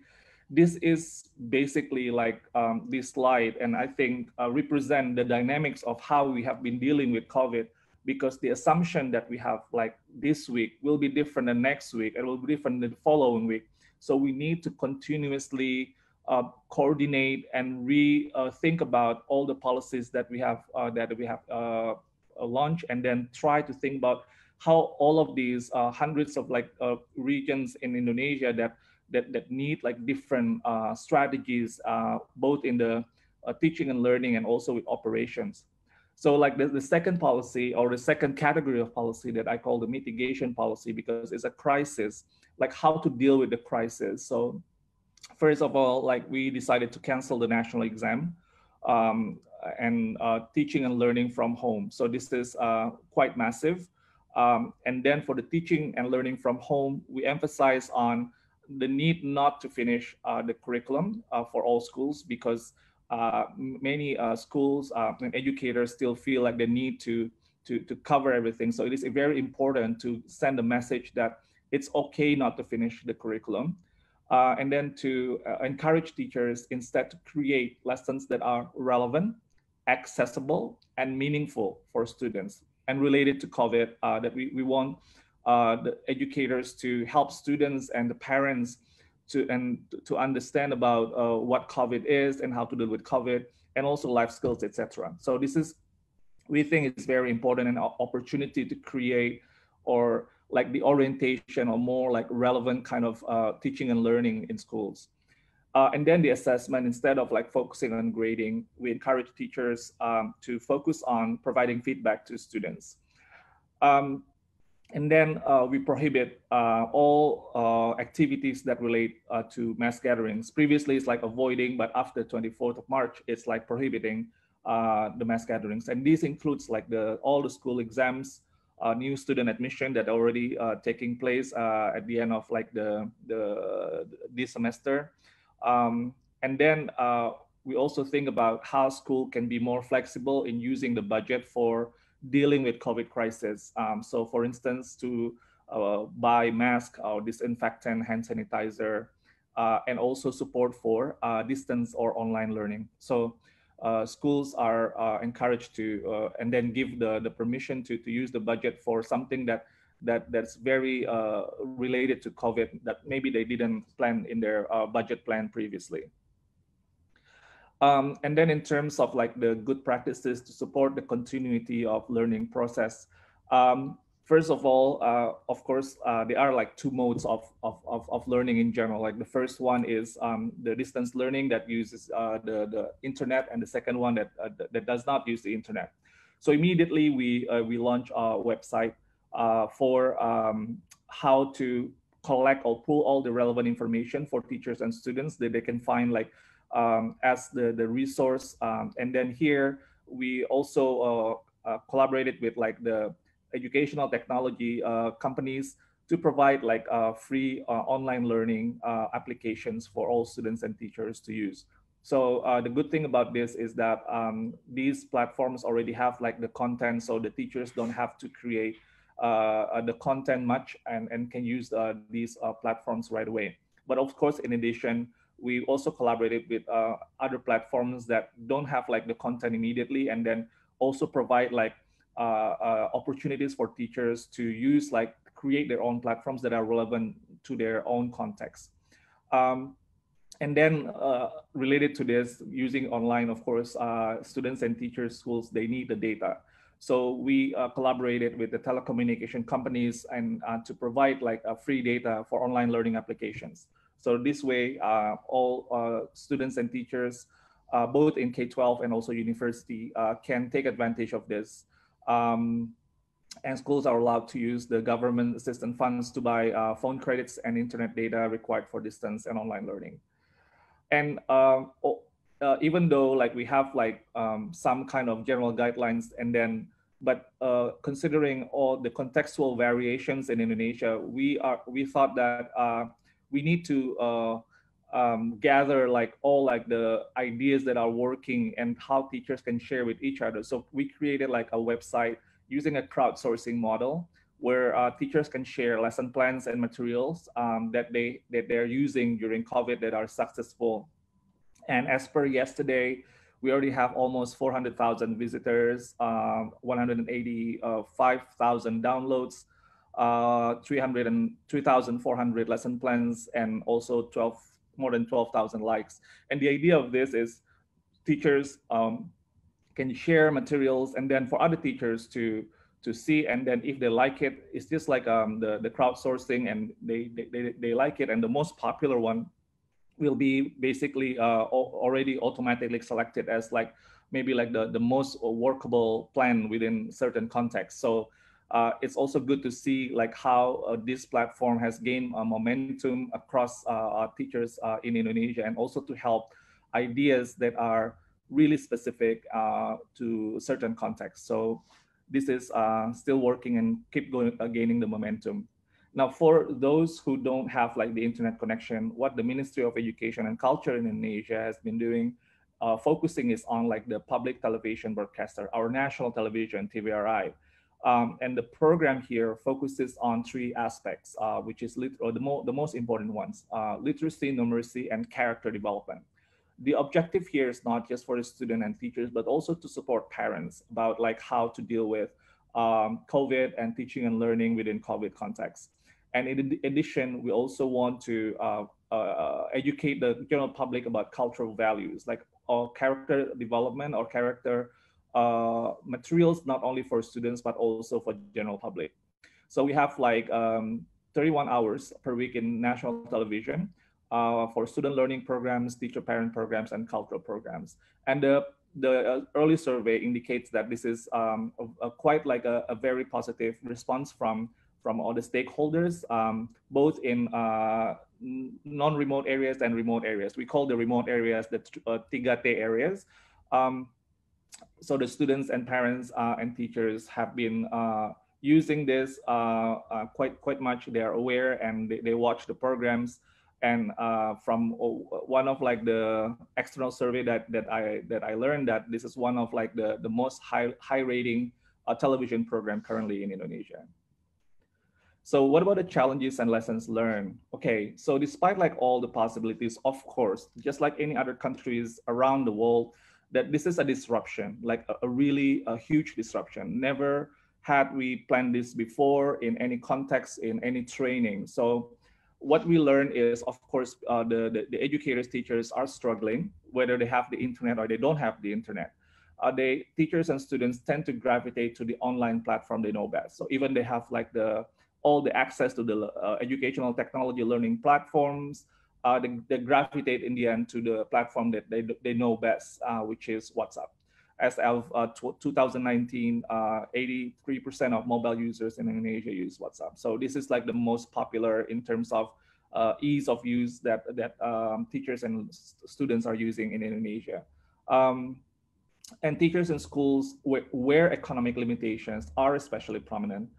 this is basically like this slide, and I think represent the dynamics of how we have been dealing with COVID, because the assumption that we have like this week will be different than next week, and will be different than the following week. So we need to continuously coordinate and think about all the policies that we have launched, and then try to think about how all of these hundreds of like regions in Indonesia that need like different strategies, both in the teaching and learning and also with operations. So like the second policy, or the second category of policy, that I call the mitigation policy, because it's a crisis, like how to deal with the crisis. So first of all, like we decided to cancel the national exam and teaching and learning from home. So this is quite massive. And then for the teaching and learning from home, we emphasize on the need not to finish the curriculum for all schools, because many schools and educators still feel like they need to cover everything. So it is very important to send a message that it's okay not to finish the curriculum. And then to encourage teachers instead to create lessons that are relevant, accessible, and meaningful for students. And related to COVID, that we want the educators to help students and the parents to understand about what COVID is and how to deal with COVID, and also life skills, etc. So this is, we think it's very important, an opportunity to create or like the orientation or more like relevant kind of teaching and learning in schools. And then the assessment, instead of like focusing on grading, we encourage teachers to focus on providing feedback to students. And then we prohibit all activities that relate to mass gatherings. Previously, it's like avoiding, but after 24th of March, it's like prohibiting the mass gatherings. And this includes like all the school exams, new student admission that already taking place at the end of like this semester. And then we also think about how school can be more flexible in using the budget for dealing with COVID crisis. So for instance, to buy mask or disinfectant, hand sanitizer, and also support for distance or online learning. So schools are encouraged to, and then give the permission to use the budget for something that's very related to COVID that maybe they didn't plan in their budget plan previously. And then in terms of like the good practices to support the continuity of learning process, first of all, of course, there are like two modes of learning in general. Like the first one is the distance learning that uses the internet, and the second one that does not use the internet. So immediately we launch a website for how to collect or pull all the relevant information for teachers and students that they can find like as the resource. And then here we also collaborated with like the educational technology companies to provide like free online learning applications for all students and teachers to use. So the good thing about this is that these platforms already have like the content, so the teachers don't have to create the content much, and can use these platforms right away. But of course, in addition, we also collaborated with other platforms that don't have like the content immediately, and then also provide like opportunities for teachers to use, like create their own platforms that are relevant to their own context. And then related to this, using online, of course, students and teachers, schools, they need the data. So we collaborated with the telecommunication companies and to provide like free data for online learning applications. So this way, all students and teachers, both in K-12 and also university, can take advantage of this. And schools are allowed to use the government assistance funds to buy phone credits and internet data required for distance and online learning. And even though like we have like some kind of general guidelines, and then, but considering all the contextual variations in Indonesia, we thought that we need to gather like all like the ideas that are working and how teachers can share with each other. So we created like a website using a crowdsourcing model where teachers can share lesson plans and materials that they're using during COVID that are successful. And as per yesterday, we already have almost 400,000 visitors, 185,000 downloads, 3,400 lesson plans, and also more than 12,000 likes. And the idea of this is teachers can share materials, and then for other teachers to see, and then if they like it, it's just like the crowdsourcing, and they like it, and the most popular one will be basically already automatically selected as like maybe like the most workable plan within certain contexts. So it's also good to see like how this platform has gained momentum across teachers in Indonesia, and also to help ideas that are really specific to certain contexts. So this is still working and keep going, gaining the momentum. Now, for those who don't have like the internet connection, what the Ministry of Education and Culture in Indonesia has been doing, focusing is on like the public television broadcaster, our national television, TVRI. And the program here focuses on three aspects, which is the most important ones, literacy, numeracy, and character development. The objective here is not just for the student and teachers, but also to support parents about like how to deal with COVID and teaching and learning within COVID context. And in addition, we also want to educate the general public about cultural values, like character development or character materials, not only for students, but also for general public. So we have like 31 hours per week in national television for student learning programs, teacher-parent programs, and cultural programs. And the early survey indicates that this is quite like a very positive response from all the stakeholders, both in non-remote areas and remote areas. We call the remote areas the 3T areas. So the students and parents and teachers have been using this quite much. They are aware and they watch the programs. And from one of like the external survey that I learned that this is one of like the most high rating television program currently in Indonesia. So what about the challenges and lessons learned? Okay, so despite like all the possibilities, of course, just like any other countries around the world, that this is a disruption, like a really huge disruption. Never had we planned this before in any context, in any training. So what we learn is, of course, the educators, teachers are struggling, whether they have the internet or they don't have the internet. Teachers and students tend to gravitate to the online platform they know best. So even they have like all the access to the educational technology learning platforms, they gravitate in the end to the platform that they know best, which is WhatsApp. As of 2019, 83% of mobile users in Indonesia use WhatsApp. So this is like the most popular in terms of ease of use that teachers and students are using in Indonesia. And teachers in schools where economic limitations are especially prominent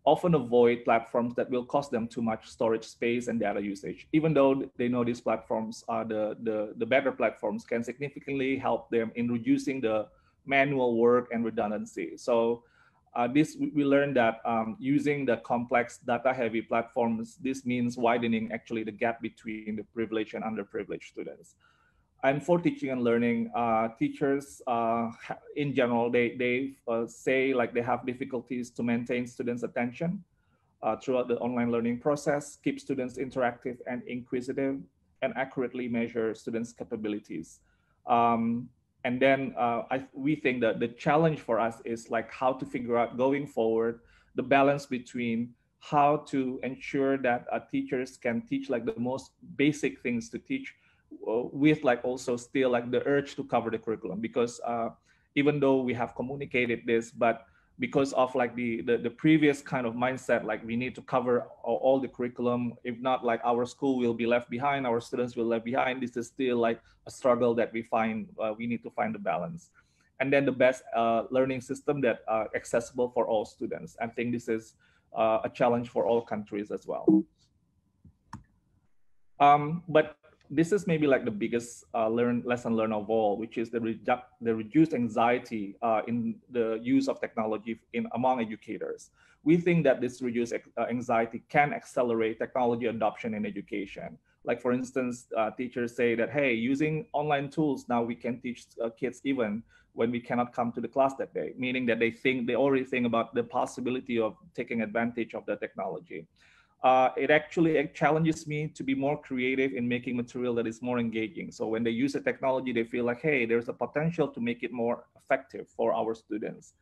often avoid platforms that will cost them too much storage space and data usage, even though they know these platforms are the better platforms can significantly help them in reducing the manual work and redundancy. So we learned that using the complex data-heavy platforms, this means widening actually the gap between the privileged and underprivileged students. And for teaching and learning, teachers in general, they say like they have difficulties to maintain students' attention throughout the online learning process, keep students interactive and inquisitive, and accurately measure students' capabilities. And then we think that the challenge for us is like how to figure out going forward the balance between how to ensure that teachers can teach like the most basic things to teach with like also still like the urge to cover the curriculum, because even though we have communicated this, but because of like the previous kind of mindset, like we need to cover all the curriculum, if not like our school will be left behind, our students will left behind. This is still like a struggle that we find, we need to find the balance. And then the best learning system that are accessible for all students. I think this is a challenge for all countries as well. But this is maybe like the biggest lesson learned of all, which is the reduced anxiety in the use of technology among educators. We think that this reduced anxiety can accelerate technology adoption in education. Like for instance, teachers say that, hey, using online tools, now we can teach kids even when we cannot come to the class that day, meaning that they already think about the possibility of taking advantage of the technology. It actually challenges me to be more creative in making material that is more engaging. So when they use the technology, they feel like, hey, there's a potential to make it more effective for our students.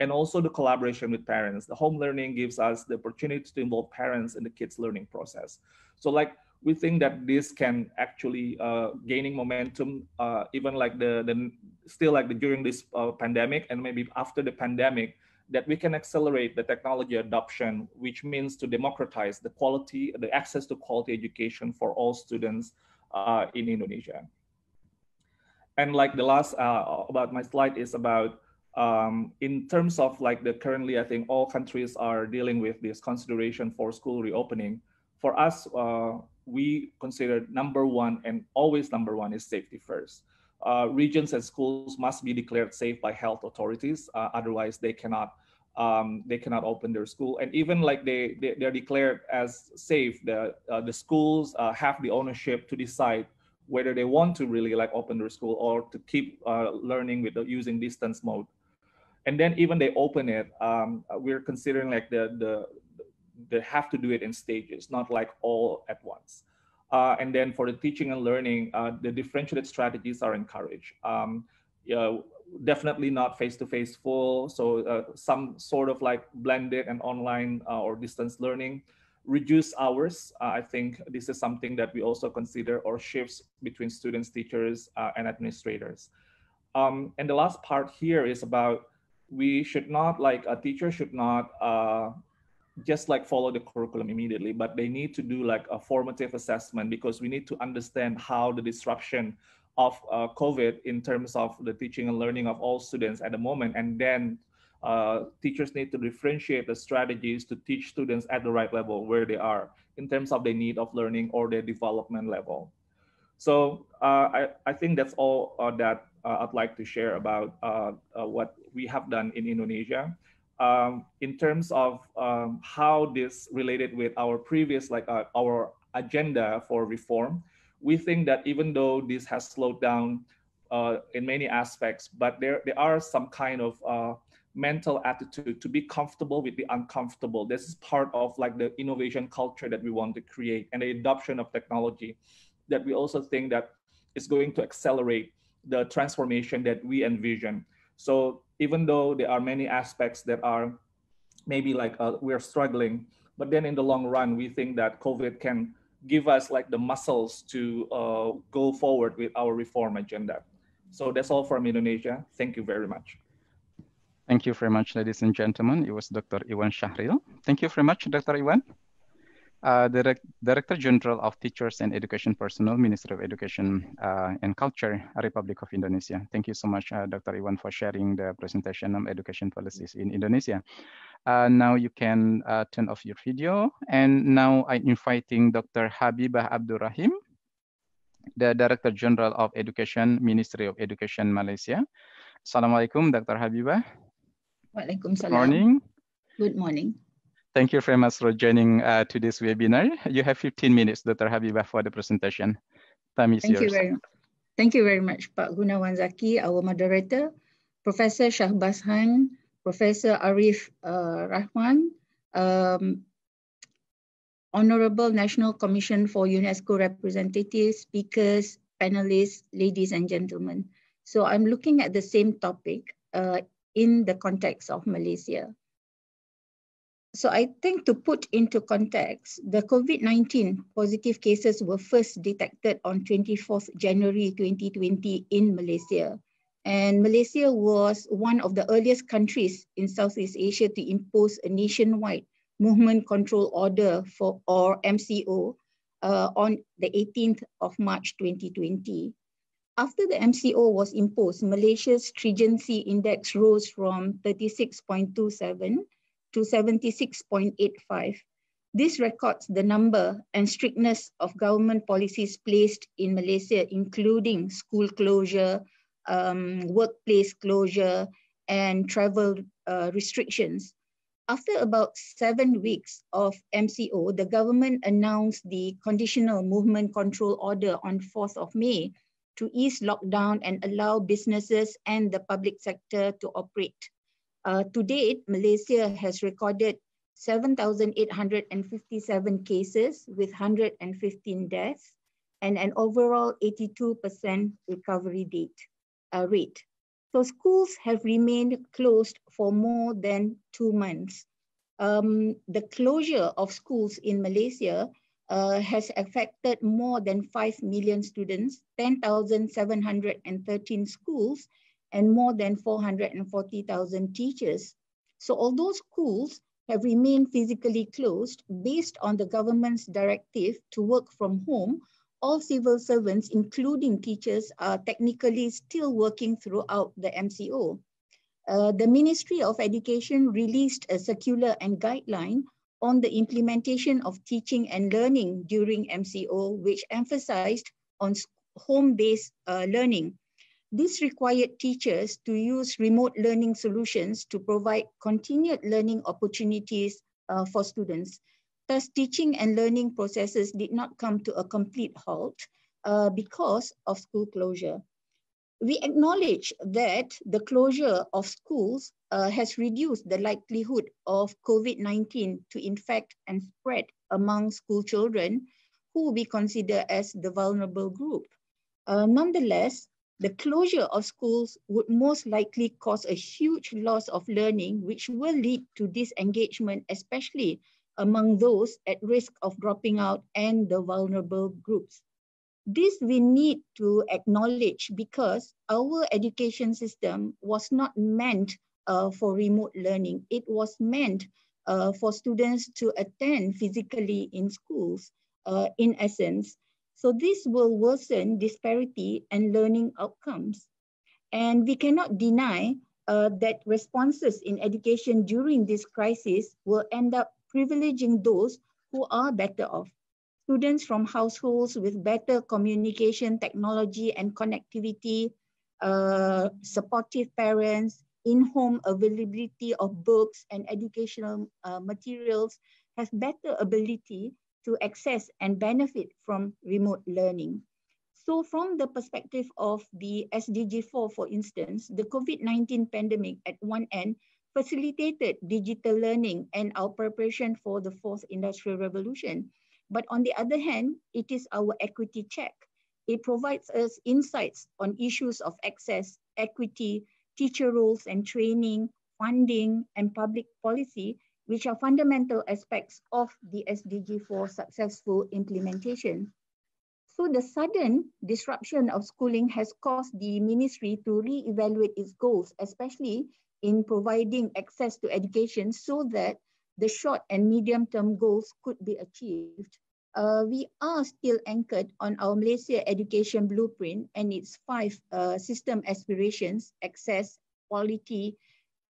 And also the collaboration with parents. The home learning gives us the opportunity to involve parents in the kids' learning process. So like, we think that this can actually gaining momentum, even like during this pandemic, and maybe after the pandemic, that we can accelerate the technology adoption, which means to democratize the access to quality education for all students in Indonesia. And like the last about my slide is about In terms of like the currently, I think all countries are dealing with this consideration for school reopening. For us, we consider number one and always number one is safety first. Regions and schools must be declared safe by health authorities. Otherwise, they cannot open their school. And even like they're declared as safe, the schools have the ownership to decide whether they want to really like open their school or to keep learning with using distance mode. And then even they open it, we're considering like they have to do it in stages, not like all at once. And then for the teaching and learning, the differentiated strategies are encouraged. Definitely not face-to-face full. So some sort of like blended and online or distance learning. Reduce hours. I think this is something that we also consider, or shifts between students, teachers, and administrators. And the last part here is about, we should not, like a teacher should not just like follow the curriculum immediately, but they need to do like a formative assessment, because we need to understand how the disruption of COVID in terms of the teaching and learning of all students at the moment. And then teachers need to differentiate the strategies to teach students at the right level where they are in terms of their need of learning or their development level. So I think that's all that I'd like to share about what we have done in Indonesia. In terms of how this related with our previous, like our agenda for reform, we think that even though this has slowed down in many aspects, but there are some kind of mental attitude to be comfortable with the uncomfortable. This is part of like the innovation culture that we want to create, and the adoption of technology that we also think that is going to accelerate the transformation that we envision. So even though there are many aspects that are maybe like we're struggling, but then in the long run, we think that COVID can give us like the muscles to go forward with our reform agenda. So that's all from Indonesia. Thank you very much. Thank you very much, ladies and gentlemen. It was Dr. Iwan Syahril. Thank you very much, Dr. Iwan. Director General of Teachers and Education Personnel, Ministry of Education and Culture, Republic of Indonesia. Thank you so much, Dr. Iwan, for sharing the presentation on education policies in Indonesia. Now you can turn off your video. And now I'm inviting Dr. Habibah Abdul Rahim, the Director General of Education, Ministry of Education, Malaysia. Assalamualaikum, Dr. Habibah. Waalaikumsalam. Good morning. Good morning. Thank you very much for joining to this webinar. You have 15 minutes, Dr. Habibah, for the presentation. Time is yours. Thank you very much, Pak Gunawan Zaki, our moderator, Professor Shahbaz Khan, Professor Arif Rahman, Honorable National Commission for UNESCO representatives, speakers, panelists, ladies and gentlemen. So I'm looking at the same topic in the context of Malaysia. So I think to put into context, the COVID-19 positive cases were first detected on 24th January 2020 in Malaysia. And Malaysia was one of the earliest countries in Southeast Asia to impose a nationwide Movement Control Order or MCO on the 18th of March 2020. After the MCO was imposed, Malaysia's stringency index rose from 36.27 to 76.85. This records the number and strictness of government policies placed in Malaysia, including school closure, workplace closure, and travel restrictions. After about 7 weeks of MCO, the government announced the Conditional Movement Control Order on 4th of May to ease lockdown and allow businesses and the public sector to operate. To date, Malaysia has recorded 7,857 cases with 115 deaths and an overall 82% recovery rate. So schools have remained closed for more than 2 months. The closure of schools in Malaysia has affected more than 5 million students, 10,713 schools, and more than 440,000 teachers. So although schools have remained physically closed, based on the government's directive to work from home, all civil servants, including teachers, are technically still working throughout the MCO. The Ministry of Education released a circular and guideline on the implementation of teaching and learning during MCO, which emphasized on home-based learning. This required teachers to use remote learning solutions to provide continued learning opportunities for students. Thus, teaching and learning processes did not come to a complete halt because of school closure. We acknowledge that the closure of schools has reduced the likelihood of COVID-19 to infect and spread among school children who we consider as the vulnerable group. Nonetheless, the closure of schools would most likely cause a huge loss of learning, which will lead to disengagement, especially among those at risk of dropping out and the vulnerable groups. This we need to acknowledge because our education system was not meant for remote learning. It was meant for students to attend physically in schools, in essence. So this will worsen disparity and learning outcomes. And we cannot deny that responses in education during this crisis will end up privileging those who are better off. Students from households with better communication technology and connectivity, supportive parents, in-home availability of books and educational materials have better ability to access and benefit from remote learning. So from the perspective of the SDG 4, for instance, the COVID-19 pandemic at one end facilitated digital learning and our preparation for the fourth industrial revolution. But on the other hand, it is our equity check. It provides us insights on issues of access, equity, teacher roles and training, funding, and public policy, which are fundamental aspects of the SDG 4 successful implementation. So the sudden disruption of schooling has caused the ministry to reevaluate its goals, especially in providing access to education so that the short and medium-term goals could be achieved. We are still anchored on our Malaysia education blueprint and its 5 system aspirations: access, quality,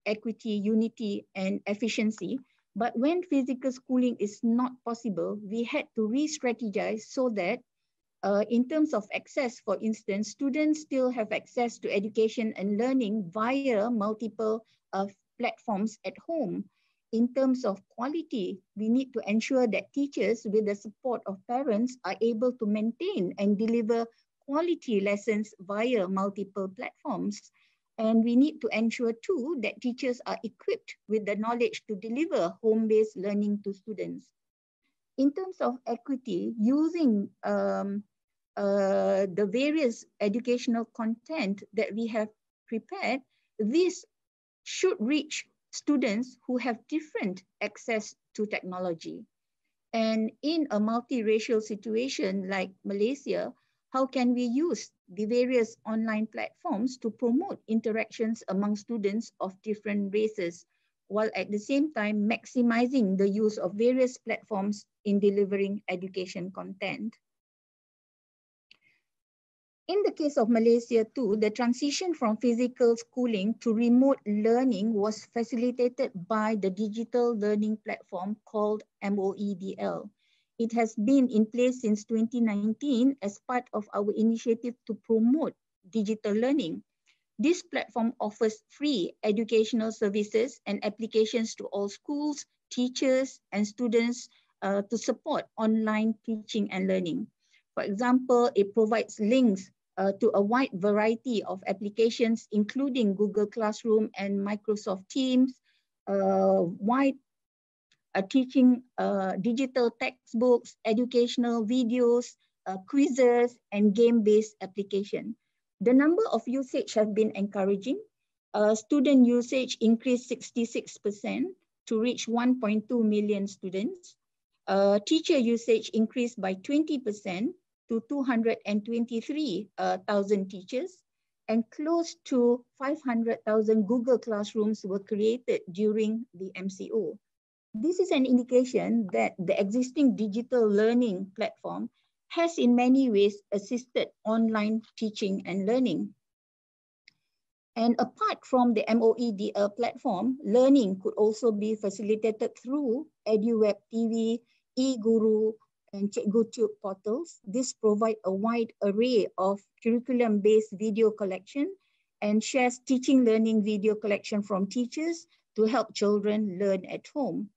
equity, unity, and efficiency. But when physical schooling is not possible, we had to re-strategize so that in terms of access, for instance, students still have access to education and learning via multiple platforms at home. In terms of quality, we need to ensure that teachers, with the support of parents, are able to maintain and deliver quality lessons via multiple platforms. And we need to ensure too that teachers are equipped with the knowledge to deliver home-based learning to students. In terms of equity, using the various educational content that we have prepared, this should reach students who have different access to technology. And in a multiracial situation like Malaysia, how can we use the various online platforms to promote interactions among students of different races, while at the same time maximizing the use of various platforms in delivering education content? In the case of Malaysia too, the transition from physical schooling to remote learning was facilitated by the digital learning platform called MOEDL. It has been in place since 2019 as part of our initiative to promote digital learning. This platform offers free educational services and applications to all schools, teachers, and students to support online teaching and learning. For example, it provides links to a wide variety of applications, including Google Classroom and Microsoft Teams, teaching digital textbooks, educational videos, quizzes, and game-based application. The number of usage has been encouraging. Student usage increased 66% to reach 1.2 million students. Teacher usage increased by 20% to 223,000 teachers, and close to 500,000 Google Classrooms were created during the MCO. This is an indication that the existing digital learning platform has in many ways assisted online teaching and learning. And apart from the MOE platform, learning could also be facilitated through EduWeb TV, eGuru, and ChikguTube portals. This provides a wide array of curriculum-based video collection and shares teaching learning video collection from teachers to help children learn at home.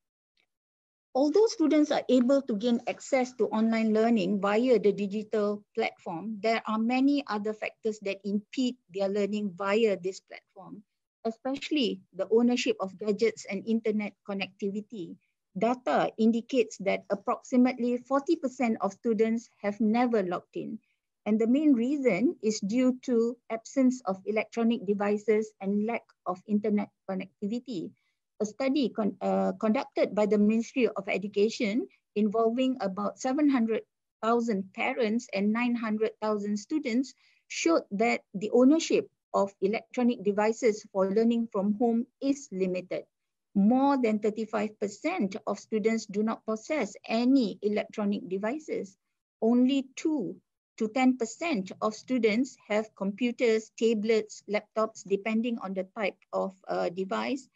Although students are able to gain access to online learning via the digital platform, there are many other factors that impede their learning via this platform, especially the ownership of gadgets and internet connectivity. Data indicates that approximately 40% of students have never logged in. And the main reason is due to absence of electronic devices and lack of internet connectivity. A study conducted by the Ministry of Education involving about 700,000 parents and 900,000 students showed that the ownership of electronic devices for learning from home is limited. More than 35% of students do not possess any electronic devices. Only 2 to 10% of students have computers, tablets, laptops, depending on the type of device,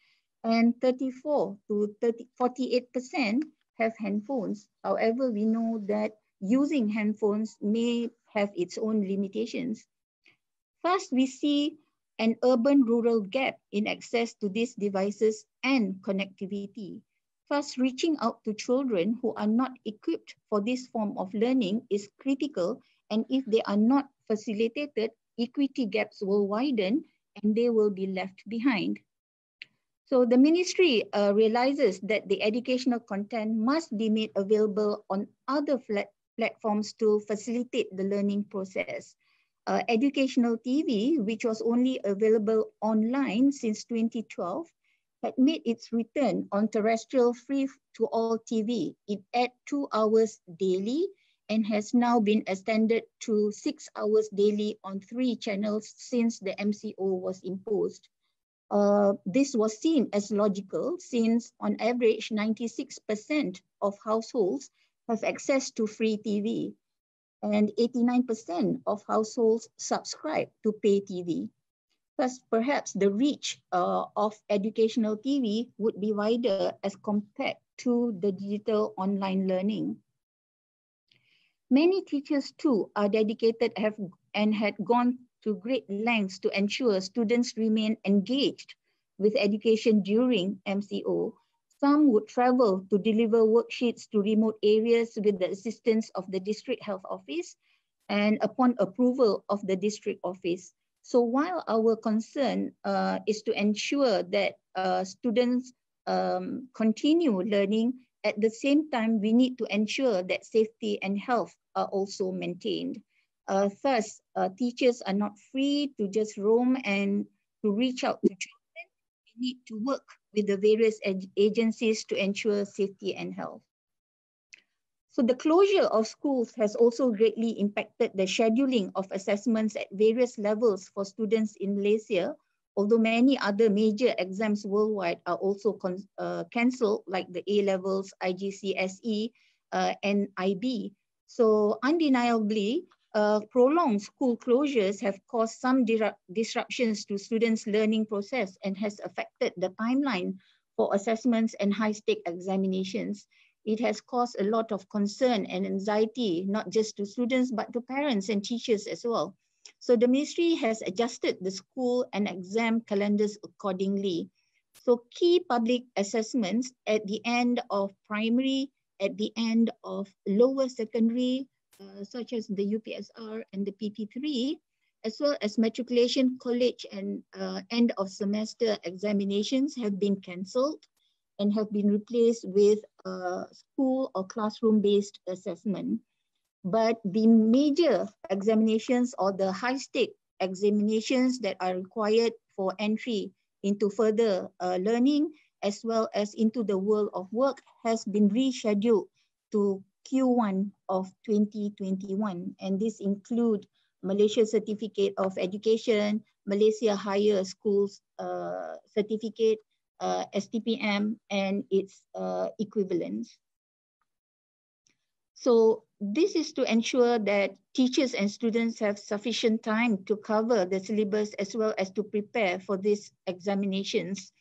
and 34 to 48% have handphones. However, we know that using handphones may have its own limitations. First, we see an urban-rural gap in access to these devices and connectivity. First, reaching out to children who are not equipped for this form of learning is critical, and if they are not facilitated, equity gaps will widen and they will be left behind. So the ministry realizes that the educational content must be made available on other platforms to facilitate the learning process. Educational TV, which was only available online since 2012, had made its return on terrestrial free-to-all TV. It aired 2 hours daily and has now been extended to 6 hours daily on 3 channels since the MCO was imposed. This was seen as logical since on average 96% of households have access to free TV and 89% of households subscribe to pay TV. Thus, perhaps the reach of educational TV would be wider as compared to the digital online learning. Many teachers too are dedicated and had gone to great lengths to ensure students remain engaged with education during MCO. Some would travel to deliver worksheets to remote areas with the assistance of the district health office and upon approval of the district office. So while our concern is to ensure that students continue learning, at the same time, we need to ensure that safety and health are also maintained. Thus, teachers are not free to just roam and to reach out to children. We need to work with the various agencies to ensure safety and health. So the closure of schools has also greatly impacted the scheduling of assessments at various levels for students in Malaysia, although many other major exams worldwide are also cancelled, like the A-levels, IGCSE, and IB. So undeniably, prolonged school closures have caused some disruptions to students' learning process and has affected the timeline for assessments and high-stake examinations. It has caused a lot of concern and anxiety, not just to students, but to parents and teachers as well. So the ministry has adjusted the school and exam calendars accordingly. So key public assessments at the end of primary, at the end of lower secondary, such as the UPSR and the PP3, as well as matriculation, college, and end of semester examinations have been cancelled and have been replaced with school or classroom-based assessment. But the major examinations or the high-stake examinations that are required for entry into further learning as well as into the world of work has been rescheduled to Q1 of 2021. And this include Malaysia Certificate of Education, Malaysia Higher Schools Certificate, STPM, and its equivalents. So this is to ensure that teachers and students have sufficient time to cover the syllabus as well as to prepare for these examinations.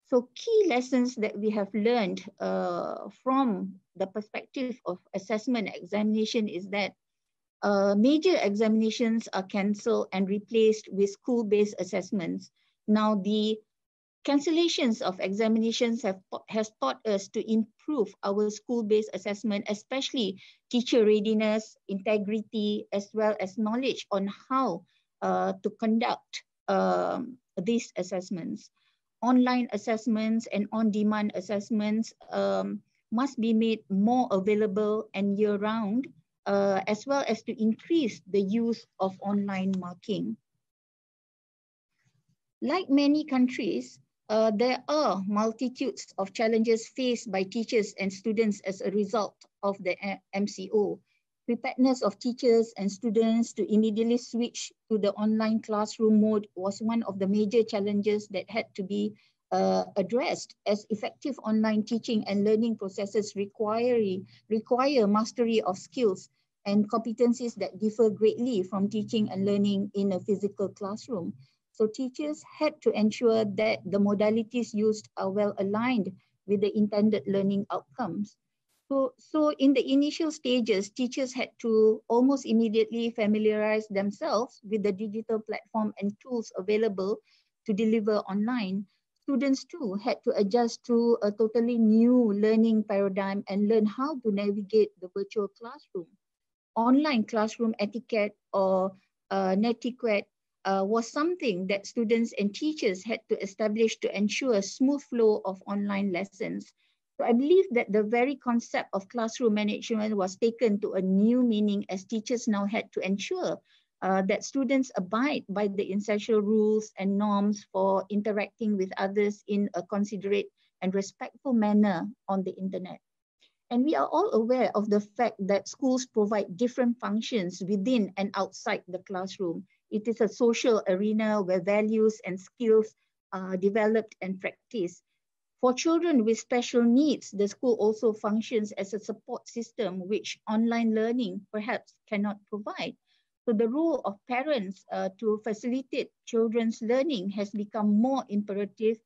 So key lessons that we have learned from the perspective of assessment examination is that major examinations are cancelled and replaced with school-based assessments. Now, the cancellations of examinations has taught us to improve our school-based assessment, especially teacher readiness, integrity, as well as knowledge on how to conduct these assessments. Online assessments and on-demand assessments must be made more available and year-round, as well as to increase the use of online marking. Like many countries, there are multitudes of challenges faced by teachers and students as a result of the MCO. Preparedness of teachers and students to immediately switch to the online classroom mode was one of the major challenges that had to be addressed, as effective online teaching and learning processes require mastery of skills and competencies that differ greatly from teaching and learning in a physical classroom. So teachers had to ensure that the modalities used are well aligned with the intended learning outcomes. So in the initial stages, teachers had to almost immediately familiarize themselves with the digital platform and tools available to deliver online. Students too had to adjust to a totally new learning paradigm and learn how to navigate the virtual classroom. Online classroom etiquette or netiquette was something that students and teachers had to establish to ensure a smooth flow of online lessons. So I believe that the very concept of classroom management was taken to a new meaning, as teachers now had to ensure that students abide by the essential rules and norms for interacting with others in a considerate and respectful manner on the internet. And we are all aware of the fact that schools provide different functions within and outside the classroom. It is a social arena where values and skills are developed and practiced. For children with special needs, the school also functions as a support system which online learning perhaps cannot provide. So the role of parents to facilitate children's learning has become more imperative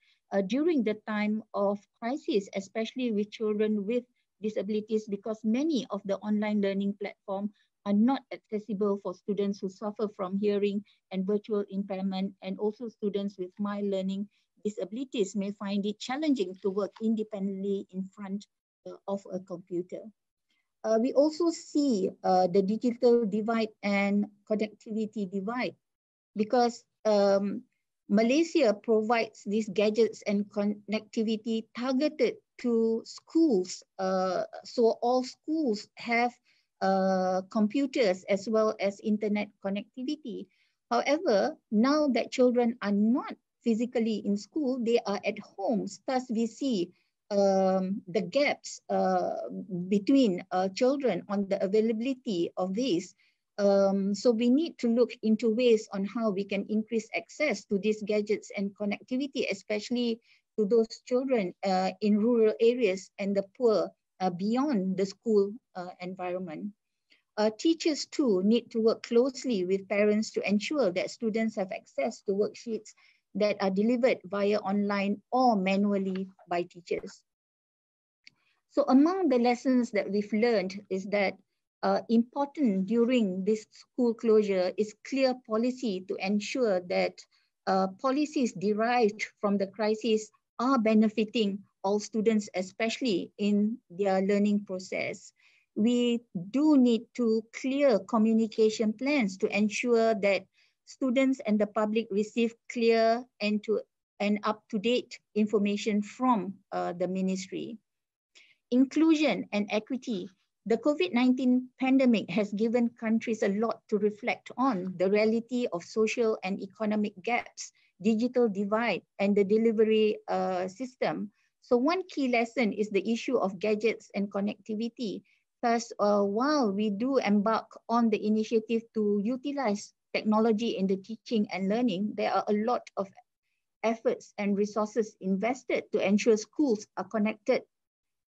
during the time of crisis, especially with children with disabilities, because many of the online learning platforms are not accessible for students who suffer from hearing and visual impairment, and also students with mild learning disabilities may find it challenging to work independently in front of a computer. We also see the digital divide and connectivity divide, because Malaysia provides these gadgets and connectivity targeted to schools. So all schools have computers as well as internet connectivity. However, now that children are not physically in school, they are at homes. Thus, we see the gaps between children on the availability of these. So we need to look into ways on how we can increase access to these gadgets and connectivity, especially to those children in rural areas and the poor beyond the school environment. Teachers too need to work closely with parents to ensure that students have access to worksheets that are delivered via online or manually by teachers. So among the lessons that we've learned is that important during this school closure is clear policy to ensure that policies derived from the crisis are benefiting all students, especially in their learning process. We do need to clear communication plans to ensure that students and the public receive clear and up-to-date information from the ministry. Inclusion and equity. The COVID-19 pandemic has given countries a lot to reflect on: the reality of social and economic gaps, digital divide, and the delivery system. So one key lesson is the issue of gadgets and connectivity. Thus, while we do embark on the initiative to utilize technology in the teaching and learning, there are a lot of efforts and resources invested to ensure schools are connected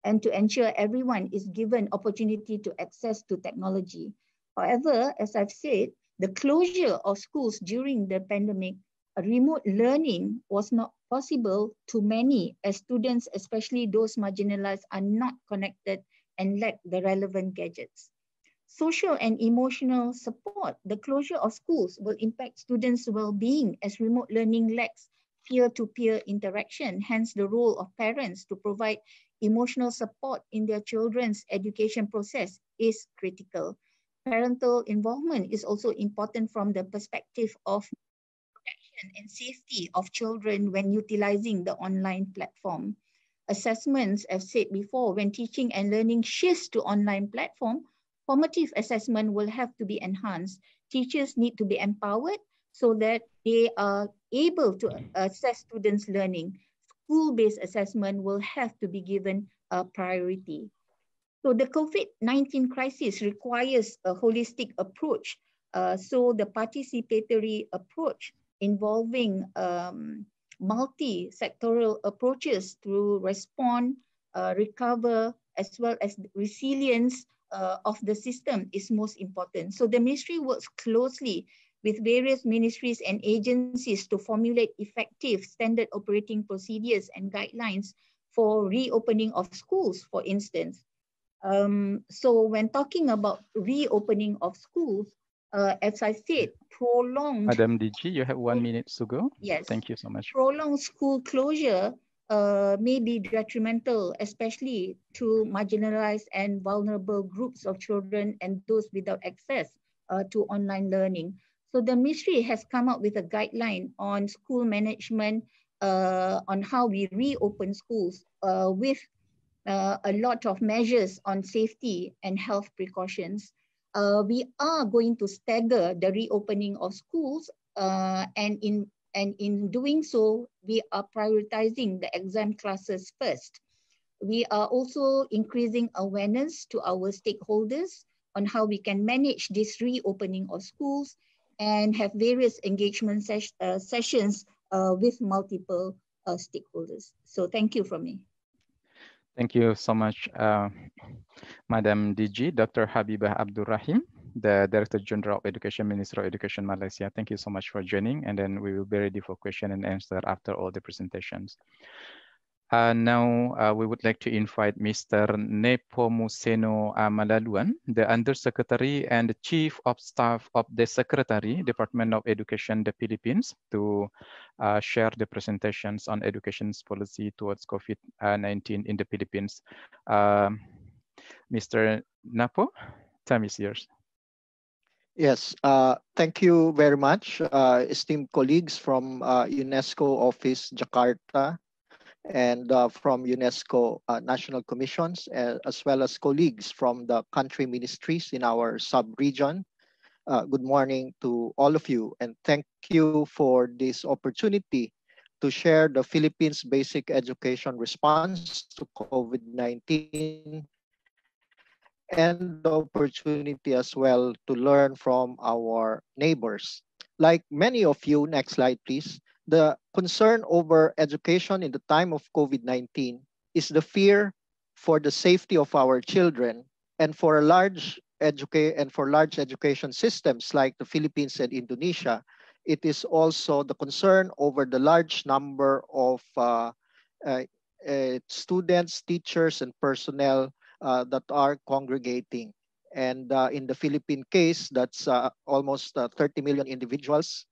and to ensure everyone is given opportunity to access to technology. However, as I've said, the closure of schools during the pandemic, remote learning was not possible to many, as students, especially those marginalized, are not connected and lack the relevant gadgets. Social and emotional support. The closure of schools will impact students' well-being as remote learning lacks peer-to-peer interaction. Hence, the role of parents to provide emotional support in their children's education process is critical. Parental involvement is also important from the perspective of protection and safety of children when utilizing the online platform. Assessments, as said before, when teaching and learning shifts to online platform, formative assessment will have to be enhanced. Teachers need to be empowered so that they are able to assess students' learning. School-based assessment will have to be given a priority. So the COVID-19 crisis requires a holistic approach. So the participatory approach involving multi-sectoral approaches to respond, recover, as well as resilience of the system is most important. So the ministry works closely with various ministries and agencies to formulate effective standard operating procedures and guidelines for reopening of schools, for instance. So when talking about reopening of schools, as I said, prolonged... Madam DG, you have 1 minute to go. Yes. Thank you so much. Prolonged school closure may be detrimental, especially to marginalized and vulnerable groups of children and those without access to online learning. So the ministry has come up with a guideline on school management on how we reopen schools with a lot of measures on safety and health precautions. We are going to stagger the reopening of schools, and in doing so, we are prioritizing the exam classes first. We are also increasing awareness to our stakeholders on how we can manage this reopening of schools and have various engagement sessions with multiple stakeholders. So thank you from me. Thank you so much, Madam DG, Dr. Habibah Abdul Rahim, the Director General of Education, Ministry of Education, Malaysia. Thank you so much for joining, and then we will be ready for question and answer after all the presentations. Now we would like to invite Mr. Nepomuceno Malaluan, the Undersecretary and the Chief of Staff of the Secretary, Department of Education, the Philippines, to share the presentations on education policy towards COVID-19 in the Philippines. Mr. Napo, time is yours. Yes, thank you very much, esteemed colleagues from UNESCO Office, Jakarta, and from UNESCO National Commissions, as well as colleagues from the country ministries in our sub-region. Good morning to all of you, and thank you for this opportunity to share the Philippines' basic education response to COVID-19 and the opportunity as well to learn from our neighbors. Like many of you, next slide please, the concern over education in the time of COVID-19 is the fear for the safety of our children, and for large education systems like the Philippines and Indonesia, it is also the concern over the large number of students, teachers, and personnel that are congregating. And in the Philippine case, that's almost 30 million individuals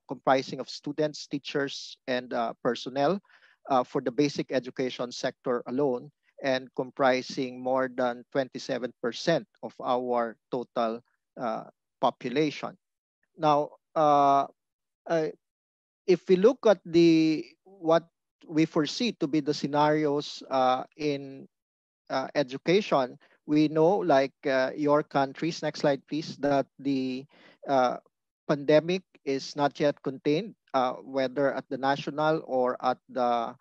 comprising of students, teachers, and personnel for the basic education sector alone, and comprising more than 27% of our total population. Now, if we look at what we foresee to be the scenarios in education, we know, like your countries, next slide please, that the pandemic is not yet contained, whether at the national or at the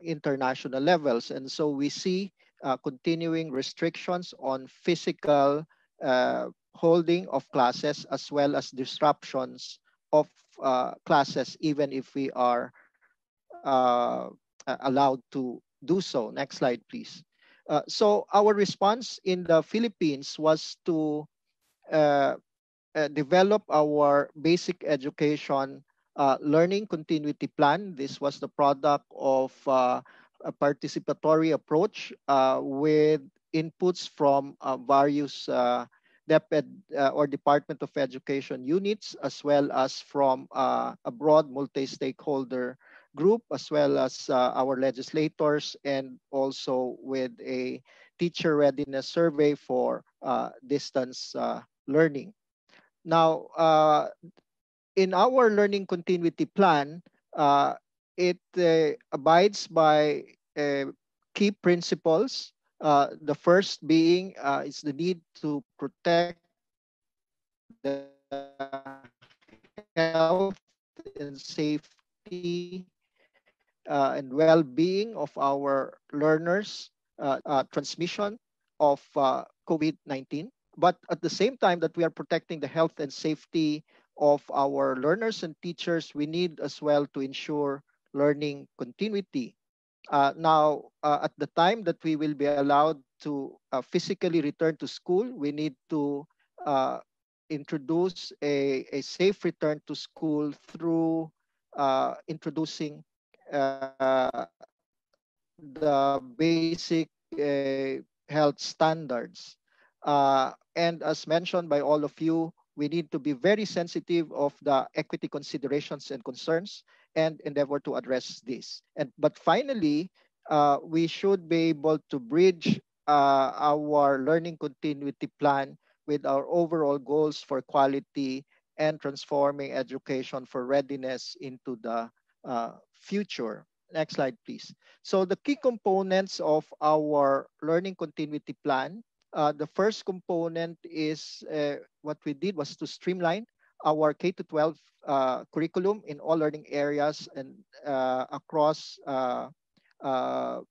international levels. And so we see continuing restrictions on physical holding of classes, as well as disruptions of classes, even if we are allowed to do so. Next slide, please. So our response in the Philippines was to uh, develop our basic education learning continuity plan. This was the product of a participatory approach with inputs from various DepEd or Department of Education units, as well as from a broad multi-stakeholder group, as well as our legislators, and also with a teacher readiness survey for distance learning. Now, in our learning continuity plan, it abides by key principles. The first being is the need to protect the health and safety and well-being of our learners, transmission of COVID-19. But at the same time that we are protecting the health and safety of our learners and teachers, we need as well to ensure learning continuity. At the time that we will be allowed to physically return to school, we need to uh, introduce a safe return to school through introducing the basic health standards. And as mentioned by all of you, we need to be very sensitive of the equity considerations and concerns and endeavor to address this. But finally, we should be able to bridge our learning continuity plan with our overall goals for quality and transforming education for readiness into the future. Next slide, please. So the key components of our learning continuity plan, the first component is what we did was to streamline our K-12 curriculum in all learning areas and across uh, uh,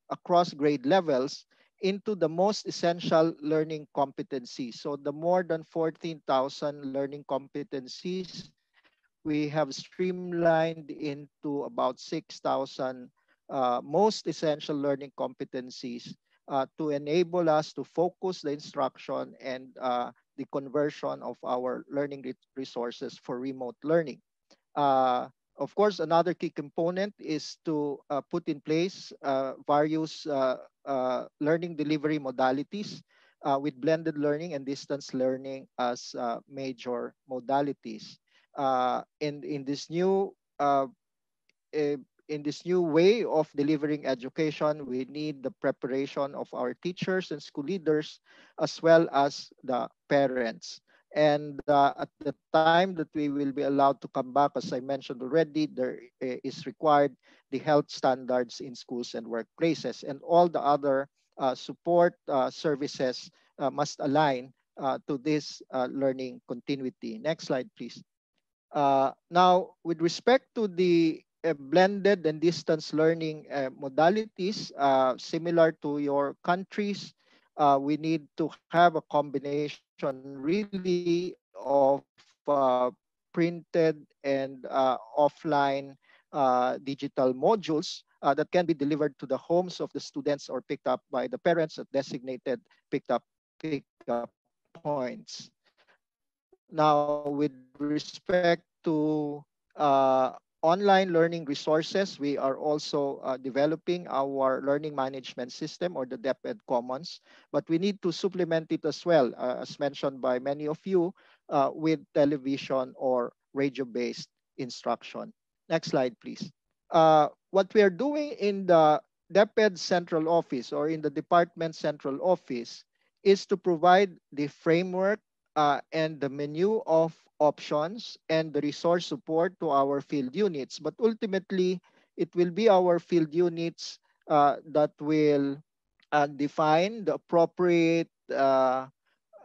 across grade levels into the most essential learning competencies. So the more than 14,000 learning competencies, we have streamlined into about 6,000 most essential learning competencies to enable us to focus the instruction and the conversion of our learning resources for remote learning. Of course, another key component is to put in place various learning delivery modalities with blended learning and distance learning as major modalities. In this new in this new way of delivering education, we need the preparation of our teachers and school leaders, as well as the parents. And at the time that we will be allowed to come back, as I mentioned already, there is required the health standards in schools and workplaces, and all the other support services must align to this learning continuity. Next slide, please. Now, with respect to the blended and distance learning modalities, similar to your countries, we need to have a combination really of printed and offline digital modules that can be delivered to the homes of the students or picked up by the parents at designated pickup points. Now, with respect to online learning resources, we are also developing our learning management system, or the DepEd Commons, but we need to supplement it as well, as mentioned by many of you, with television or radio-based instruction. Next slide, please. What we are doing in the DepEd Central Office, or in the Department Central Office, is to provide the framework and the menu of options and the resource support to our field units. But ultimately, it will be our field units that will define the appropriate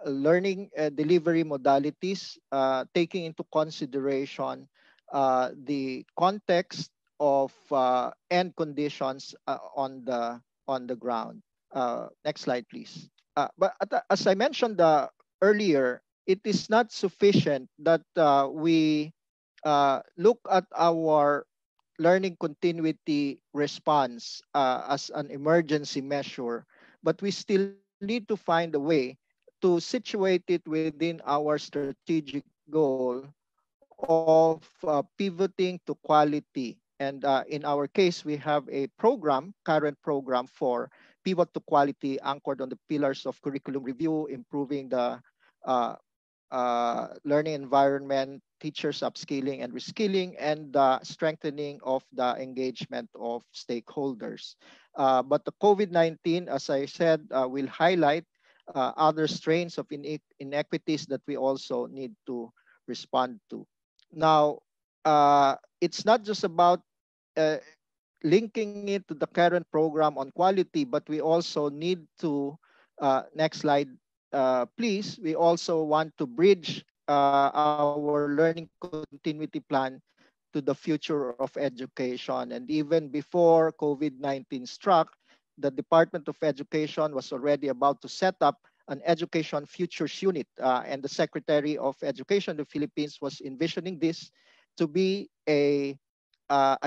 learning delivery modalities, taking into consideration the context of and conditions on the ground. Next slide, please. As I mentioned earlier, it is not sufficient that we look at our learning continuity response as an emergency measure, but we still need to find a way to situate it within our strategic goal of pivoting to quality. And in our case, we have a current program for pivot to quality anchored on the pillars of curriculum review, improving the uh, learning environment, teachers upskilling and reskilling, and the strengthening of the engagement of stakeholders. But the COVID-19, as I said, will highlight other strains of inequities that we also need to respond to. Now, it's not just about uh, linking it to the current program on quality, but we also need to, next slide, please, we also want to bridge our learning continuity plan to the future of education. And even before COVID-19 struck, the Department of Education was already about to set up an Education Futures Unit. And the Secretary of Education of the Philippines was envisioning this to be a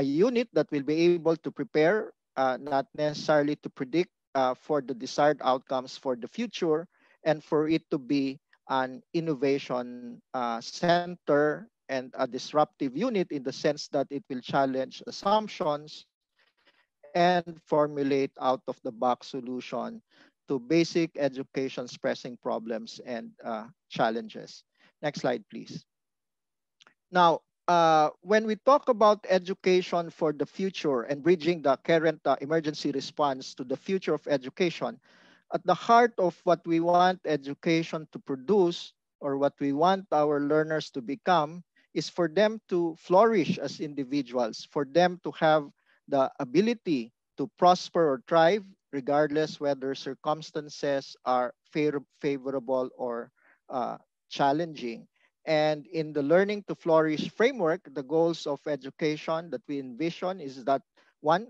unit that will be able to prepare, not necessarily to predict for the desired outcomes for the future, and for it to be an innovation center and a disruptive unit in the sense that it will challenge assumptions and formulate out-of-the-box solution to basic education's pressing problems and challenges. Next slide, please. Now, when we talk about education for the future and bridging the current emergency response to the future of education, at the heart of what we want education to produce or what we want our learners to become is for them to flourish as individuals, for them to have the ability to prosper or thrive regardless whether circumstances are favorable or challenging. And in the Learning to Flourish framework, the goals of education that we envision is that one,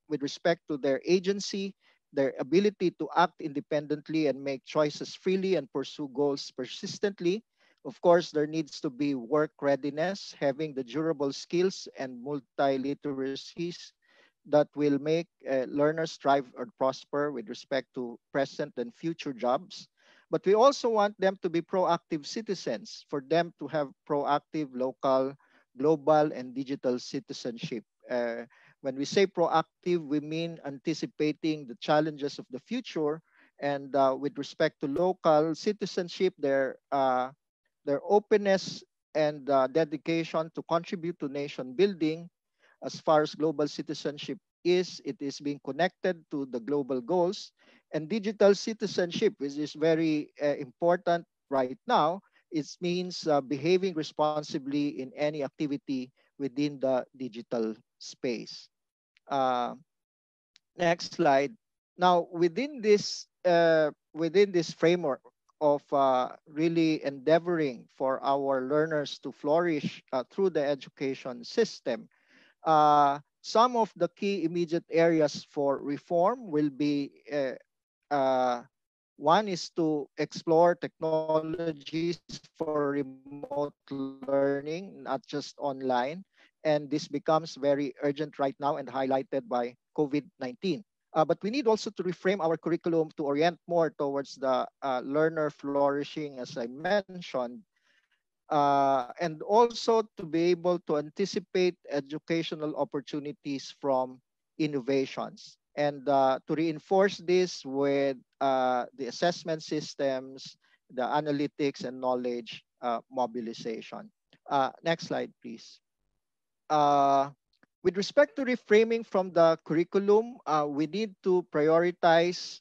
with respect to their agency, their ability to act independently and make choices freely and pursue goals persistently. Of course, there needs to be work readiness, having the durable skills and multiliteracies that will make learners thrive or prosper with respect to present and future jobs. But we also want them to be proactive citizens, for them to have proactive local, global, and digital citizenship. When we say proactive, we mean anticipating the challenges of the future. And with respect to local citizenship, their openness and dedication to contribute to nation building. As far as global citizenship is, it is being connected to the global goals. And digital citizenship, which is very important right now, it means behaving responsibly in any activity within the digital space. Uh, Next slide. Now, within this framework of really endeavoring for our learners to flourish through the education system, some of the key immediate areas for reform will be one is to explore technologies for remote learning, not just online. And this becomes very urgent right now and highlighted by COVID-19. But we need also to reframe our curriculum to orient more towards the learner flourishing, as I mentioned, and also to be able to anticipate educational opportunities from innovations. And to reinforce this with the assessment systems, the analytics and knowledge mobilization. Next slide, please. Uh, with respect to reframing from the curriculum, we need to prioritize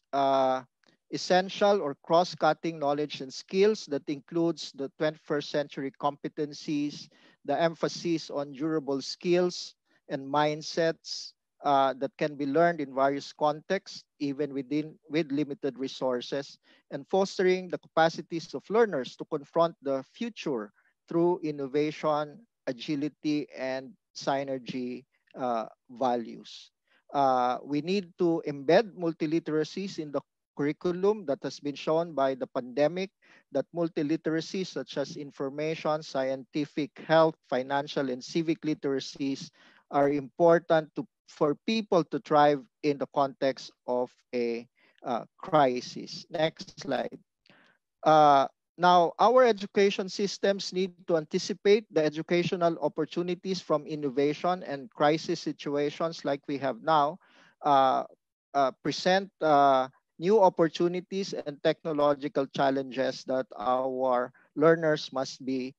essential or cross-cutting knowledge and skills that includes the 21st century competencies, the emphasis on durable skills and mindsets that can be learned in various contexts, even with limited resources, and fostering the capacities of learners to confront the future through innovation, agility, and synergy values. We need to embed multiliteracies in the curriculum that has been shown by the pandemic that multiliteracies such as information, scientific, health, financial, and civic literacies are important for people to thrive in the context of a crisis. Next slide. Now, our education systems need to anticipate the educational opportunities from innovation and crisis situations like we have now, present new opportunities and technological challenges that our learners must be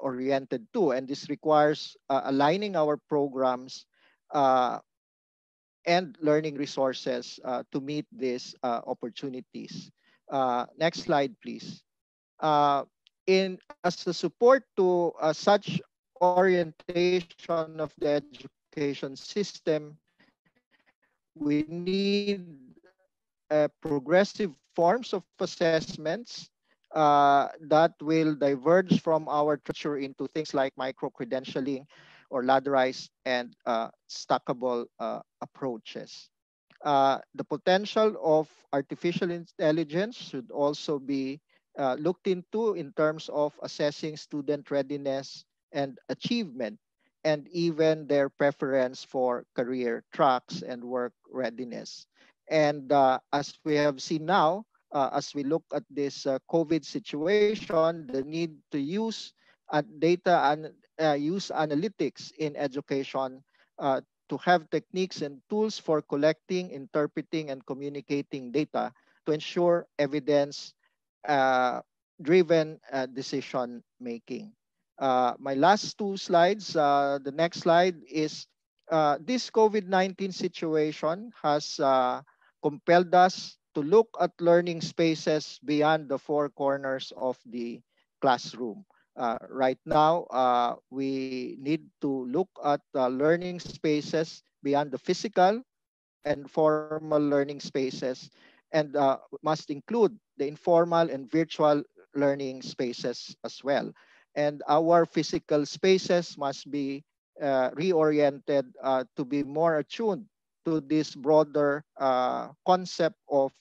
oriented to. And this requires aligning our programs and learning resources to meet these opportunities. Next slide, please. As a support to such orientation of the education system, we need progressive forms of assessments that will diverge from our structure into things like micro-credentialing or ladderized and stackable approaches. The potential of artificial intelligence should also be looked into in terms of assessing student readiness and achievement, and even their preference for career tracks and work readiness. And as we have seen now, as we look at this COVID situation, the need to use data and use analytics in education to have techniques and tools for collecting, interpreting, and communicating data to ensure evidence-driven decision making. My last two slides, the next slide is this COVID-19 situation has compelled us to look at learning spaces beyond the four corners of the classroom. Right now, we need to look at learning spaces beyond the physical and formal learning spaces, and must include the informal and virtual learning spaces as well. And our physical spaces must be reoriented to be more attuned to this broader concept of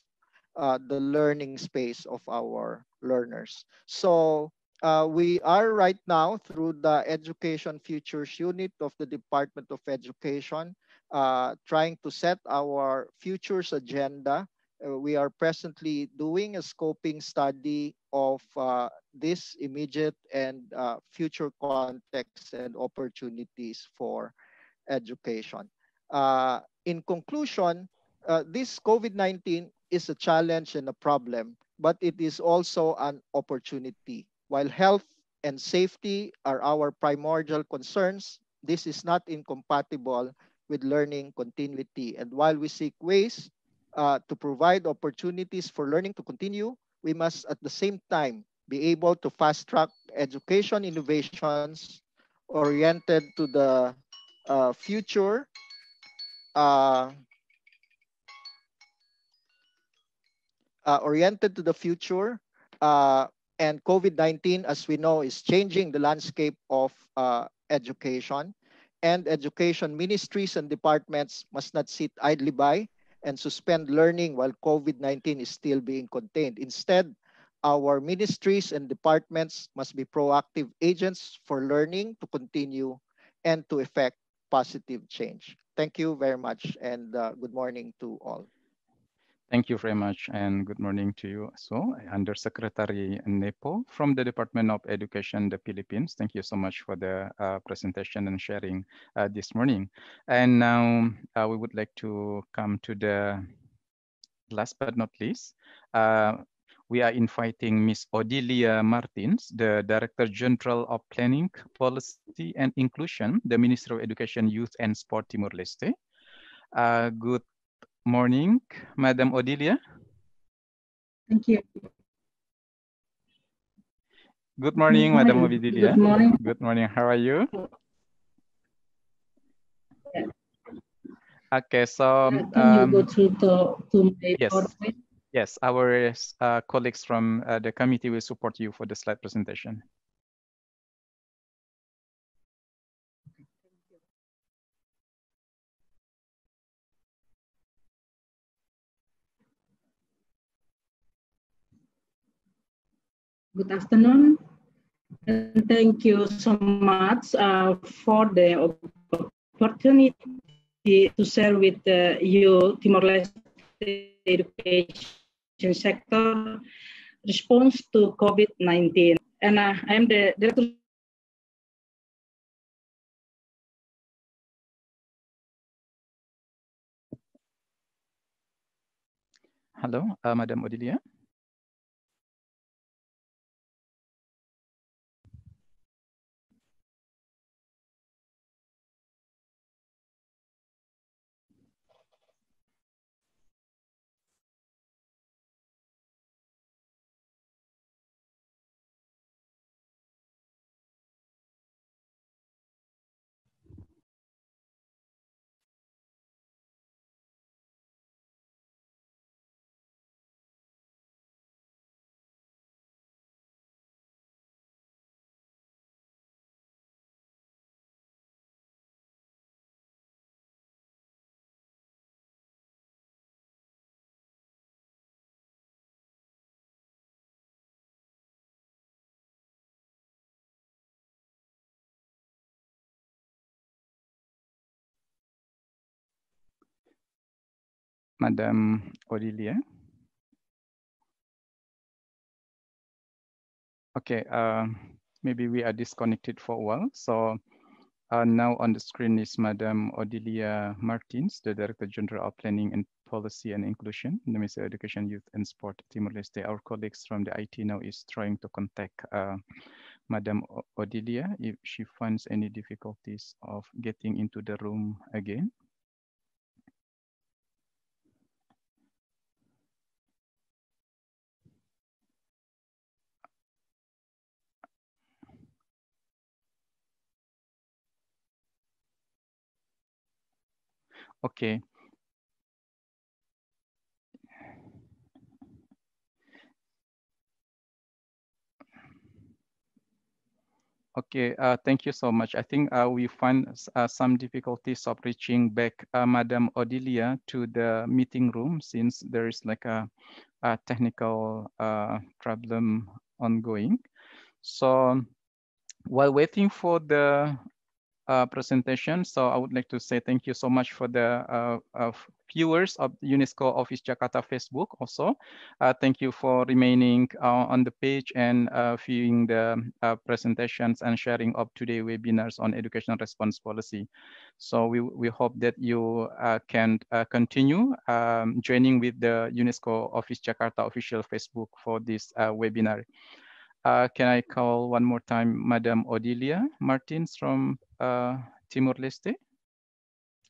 the learning space of our learners. So we are right now through the Education Futures Unit of the Department of Education trying to set our futures agenda. We are presently doing a scoping study of this immediate and future contexts and opportunities for education. In conclusion, this COVID-19 is a challenge and a problem, but it is also an opportunity. While health and safety are our primordial concerns, this is not incompatible with learning continuity. And while we seek ways to provide opportunities for learning to continue, we must at the same time be able to fast-track education innovations oriented to the future, and COVID-19, as we know, is changing the landscape of education. And education ministries and departments must not sit idly by and suspend learning while COVID-19 is still being contained. Instead, our ministries and departments must be proactive agents for learning to continue and to effect positive change. Thank you very much, and good morning to all. Thank you very much, and good morning to you. So, Undersecretary Nepo from the Department of Education, the Philippines. Thank you so much for the presentation and sharing this morning. And now we would like to come to the last but not least. We are inviting Ms. Odilia Martins, the Director General of Planning, Policy and Inclusion, the Ministry of Education, Youth and Sport, Timor-Leste. Good morning, Madam Odilia. Thank you. Good morning, Madam Odilia. Good morning. Good morning. How are you? Yeah. Okay, so can you go through to my yes, PowerPoint? yes, our colleagues from the committee will support you for the slide presentation. Good afternoon, and thank you so much for the opportunity to share with you Timor-Leste education sector response to COVID-19. And I am the director. Hello, Madam Odilia. Madam Odilia. Okay, maybe we are disconnected for a while. So now on the screen is Madam Odilia Martins, the Director General of Planning and Policy and Inclusion, the Ministry of Education, Youth and Sport, Timor-Leste. Our colleagues from the IT now is trying to contact Madam Odilia if she finds any difficulties of getting into the room again. Okay. Okay, thank you so much. I think we find some difficulties of reaching back Madam Odilia to the meeting room since there is like a technical problem ongoing. So while waiting for the presentation, so I would like to say thank you so much for the viewers of UNESCO Office Jakarta Facebook also. Thank you for remaining on the page and viewing the presentations and sharing of today's webinars on educational response policy. So we hope that you can continue joining with the UNESCO Office Jakarta official Facebook for this webinar. Can I call one more time Madam Odilia Martins from Timor-Leste?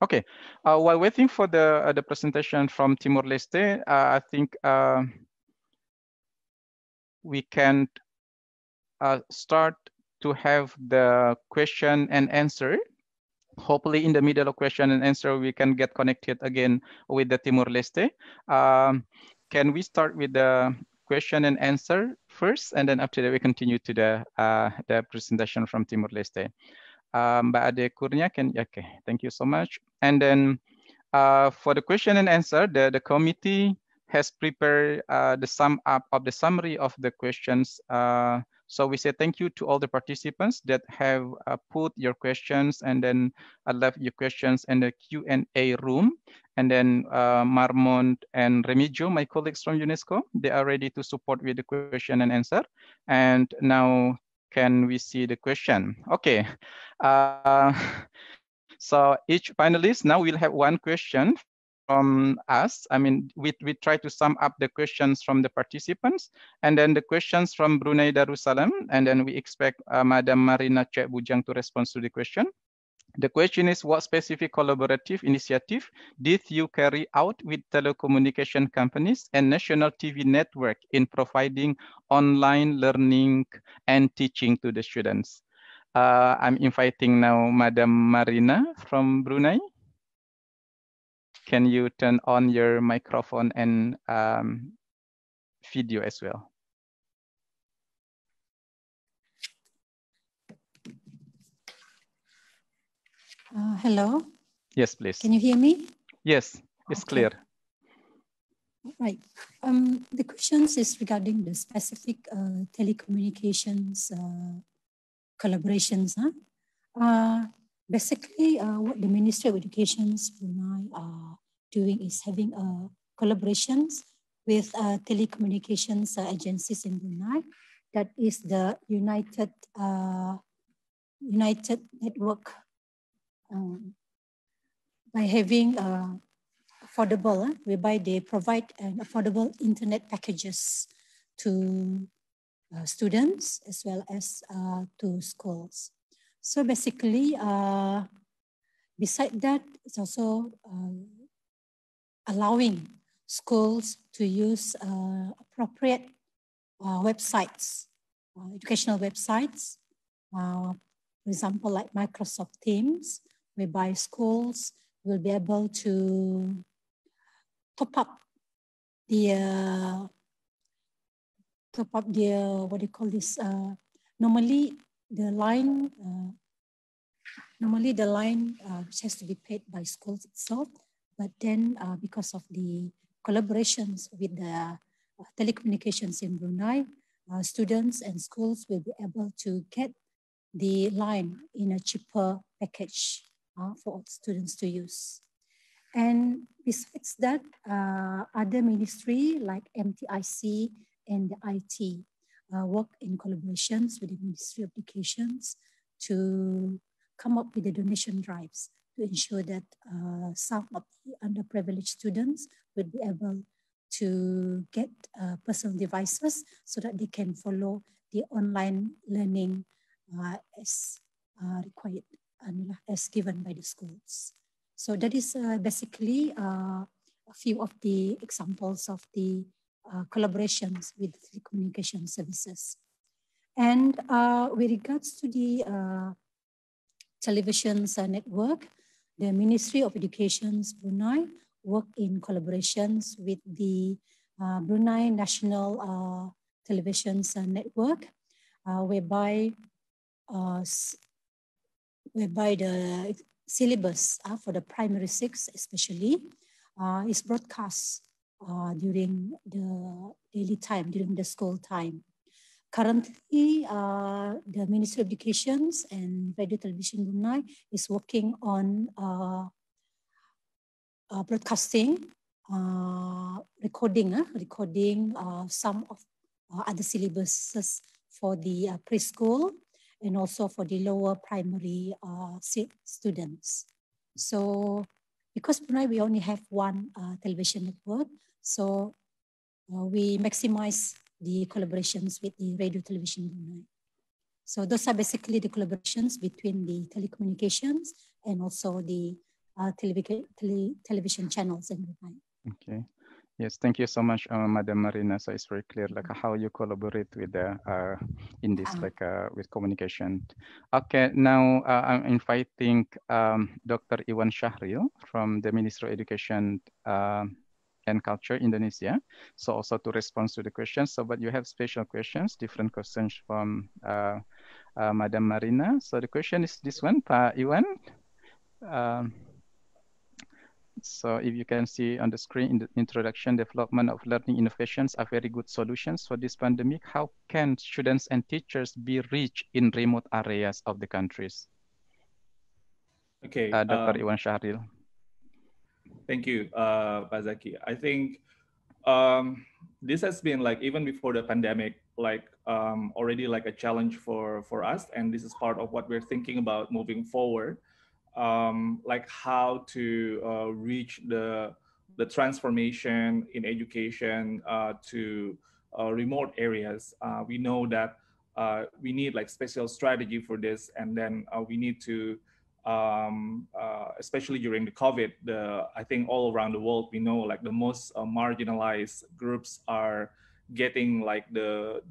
Okay, while waiting for the presentation from Timor-Leste, I think we can start to have the question and answer. Hopefully in the middle of question and answer, we can get connected again with the Timor-Leste. Can we start with the question and answer first, and then after that we continue to the presentation from Timor-Leste. Mbak Ade Kurnia, okay, thank you so much. And then for the question and answer, the committee has prepared the sum up of the summary of the questions. So we say thank you to all the participants that have put your questions and then left your questions in the Q&A room. And then Marmont and Remigio, my colleagues from UNESCO, they are ready to support with the question and answer. And now can we see the question? Okay. So each panelist now will have one question from us. I mean, we try to sum up the questions from the participants and then the questions from Brunei Darussalam. And then we expect Madam Marina Cek Bujang to respond to the question. The question is, what specific collaborative initiative did you carry out with telecommunication companies and national TV network in providing online learning and teaching to the students? I'm inviting now Madam Marina from Brunei. Can you turn on your microphone and video as well? Hello. Yes, please. Can you hear me? Yes, it's clear. Right. The questions is regarding the specific telecommunications collaborations. Basically, what the Ministry of Education Brunei are doing is having collaborations with telecommunications agencies in Brunei. That is the United Network, by having affordable, whereby they provide an affordable internet packages to students as well as to schools. So basically, beside that, it's also allowing schools to use appropriate websites, educational websites, for example, like Microsoft Teams, whereby schools will be able to top up their what do you call this? Normally the line which has to be paid by schools itself, but then because of the collaborations with the telecommunications in Brunei, students and schools will be able to get the line in a cheaper package for students to use. And besides that, other ministry like MTIC and the IT work in collaborations with the Ministry of Education to come up with the donation drives to ensure that some of the underprivileged students will be able to get personal devices so that they can follow the online learning as required and as given by the schools. So that is basically a few of the examples of the collaborations with the communication services. And with regards to the television network, the Ministry of Education Brunei work in collaborations with the Brunei National Television Network, whereby the syllabus for the primary 6 especially is broadcast during the daily time, during the school time. Currently, the Ministry of Education and Radio Television Brunei is working on broadcasting, recording some of other syllabuses for the preschool and also for the lower primary students. So because Brunei, we only have one television network, so we maximize the collaborations with the Radio Television Brunei. So those are basically the collaborations between the telecommunications and also the television channels in Brunei. Okay. Yes, thank you so much, Madam Marina. So it's very clear, like how you collaborate with the in this, like with communication. Okay, now I'm inviting Dr. Iwan Syahril from the Ministry of Education and Culture, Indonesia. So also to respond to the questions. So, but you have special questions, different questions from Madam Marina. So the question is this one, Pak Iwan. So if you can see on the screen in the introduction, development of learning innovations are very good solutions for this pandemic. How can students and teachers be reached in remote areas of the countries? Okay, Dr. Iwan Syahril. Thank you, Pak Zaki. I think this has been like, even before the pandemic, like already like a challenge for us. And this is part of what we're thinking about moving forward. Like how to reach the transformation in education to remote areas. We know that we need like special strategy for this, and then we need to, especially during the COVID, I think all around the world, we know like the most marginalized groups are getting like the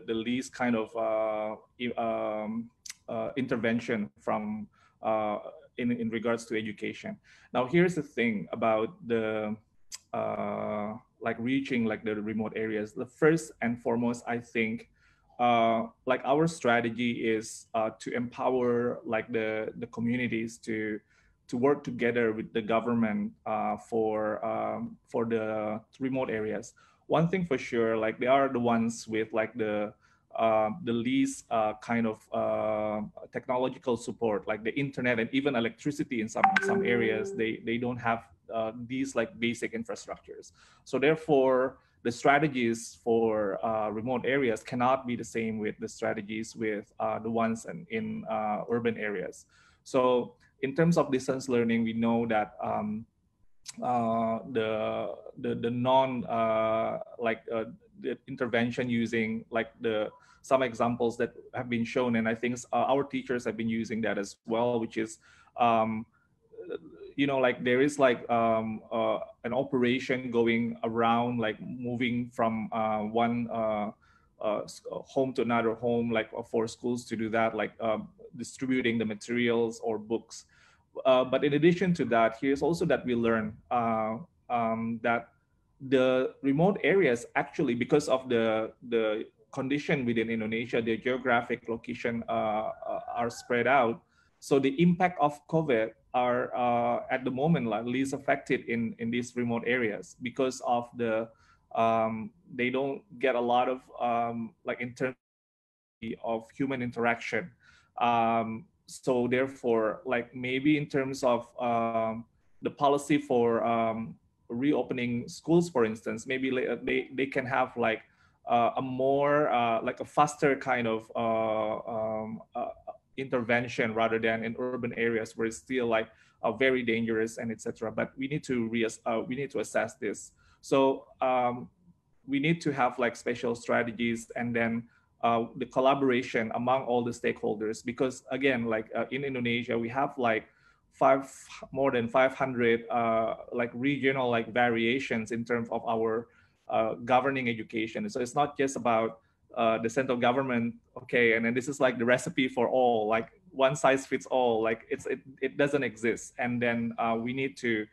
least kind of intervention from in regards to education. Now, here's the thing about the like reaching like the remote areas. The first and foremost, I think, like our strategy is to empower like the communities to work together with the government for the remote areas. One thing for sure, like they are the ones with like the the least kind of technological support, like the internet and even electricity in some areas. They don't have these like basic infrastructures. So therefore, the strategies for remote areas cannot be the same with the strategies with the ones in urban areas. So in terms of distance learning, we know that the non the intervention using like some examples that have been shown, and I think our teachers have been using that as well, which is you know, like there is like an operation going around, like moving from one home to another home, like for schools to do that, like distributing the materials or books. But in addition to that, here's also that we learn that the remote areas actually, because of the condition within Indonesia, the geographic location are spread out. So the impact of COVID are at the moment like least affected in these remote areas because of the they don't get a lot of like in terms of human interaction. So therefore, like maybe in terms of the policy for reopening schools, for instance, maybe they can have like a more like a faster kind of intervention rather than in urban areas where it's still like very dangerous and etc. But we need to assess this. So we need to have like special strategies, and then the collaboration among all the stakeholders, because again, like in Indonesia, we have like more than 500 like regional like variations in terms of our governing education. So it's not just about the central government, okay, and then this is like the recipe for all, like one size fits all, like it doesn't exist. And then we need to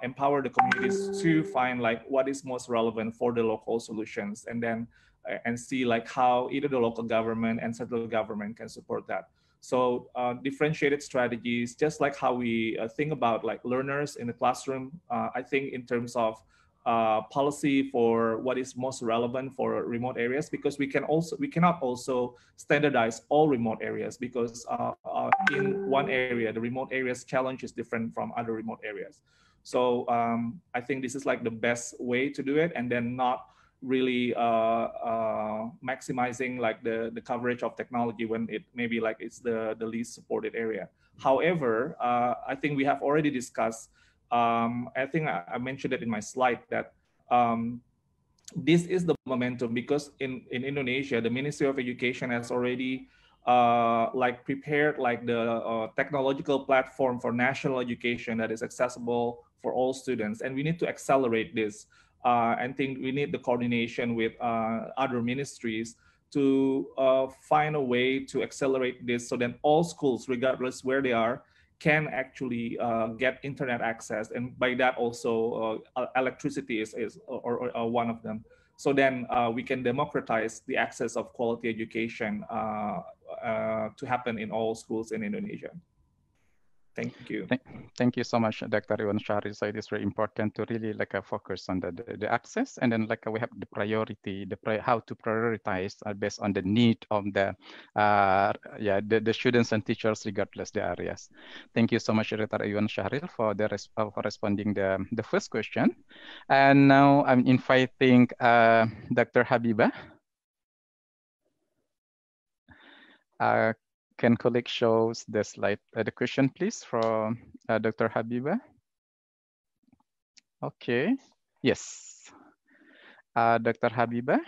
empower the communities to find like what is most relevant for the local solutions, and then and see like how either the local government and central government can support that. So differentiated strategies, just like how we think about like learners in the classroom. I think in terms of policy for what is most relevant for remote areas, because we cannot also standardize all remote areas, because in one area the remote areas challenge is different from other remote areas. So I think this is like the best way to do it, and then not really maximizing like the coverage of technology when it maybe like it's the least supported area. However, I think we have already discussed, I think I mentioned it in my slide, that this is the momentum, because in Indonesia, the Ministry of Education has already like prepared like the technological platform for national education that is accessible for all students, and we need to accelerate this. I think we need the coordination with other ministries to find a way to accelerate this, so that all schools, regardless where they are, can actually get internet access, and by that also electricity is one of them. So then we can democratize the access of quality education to happen in all schools in Indonesia. Thank you. Thank you so much, Dr. Iwan Syahril. So it is very important to really like focus on the access, and then like we have the priority, how to prioritize based on the need of the students and teachers regardless the areas. Thank you so much, Dr. Iwan Syahril, for for responding the first question. And now I'm inviting Dr. Habibah. Can colleague shows the slide, the question, please, from Dr. Habibah? Okay. Yes. Dr. Habibah?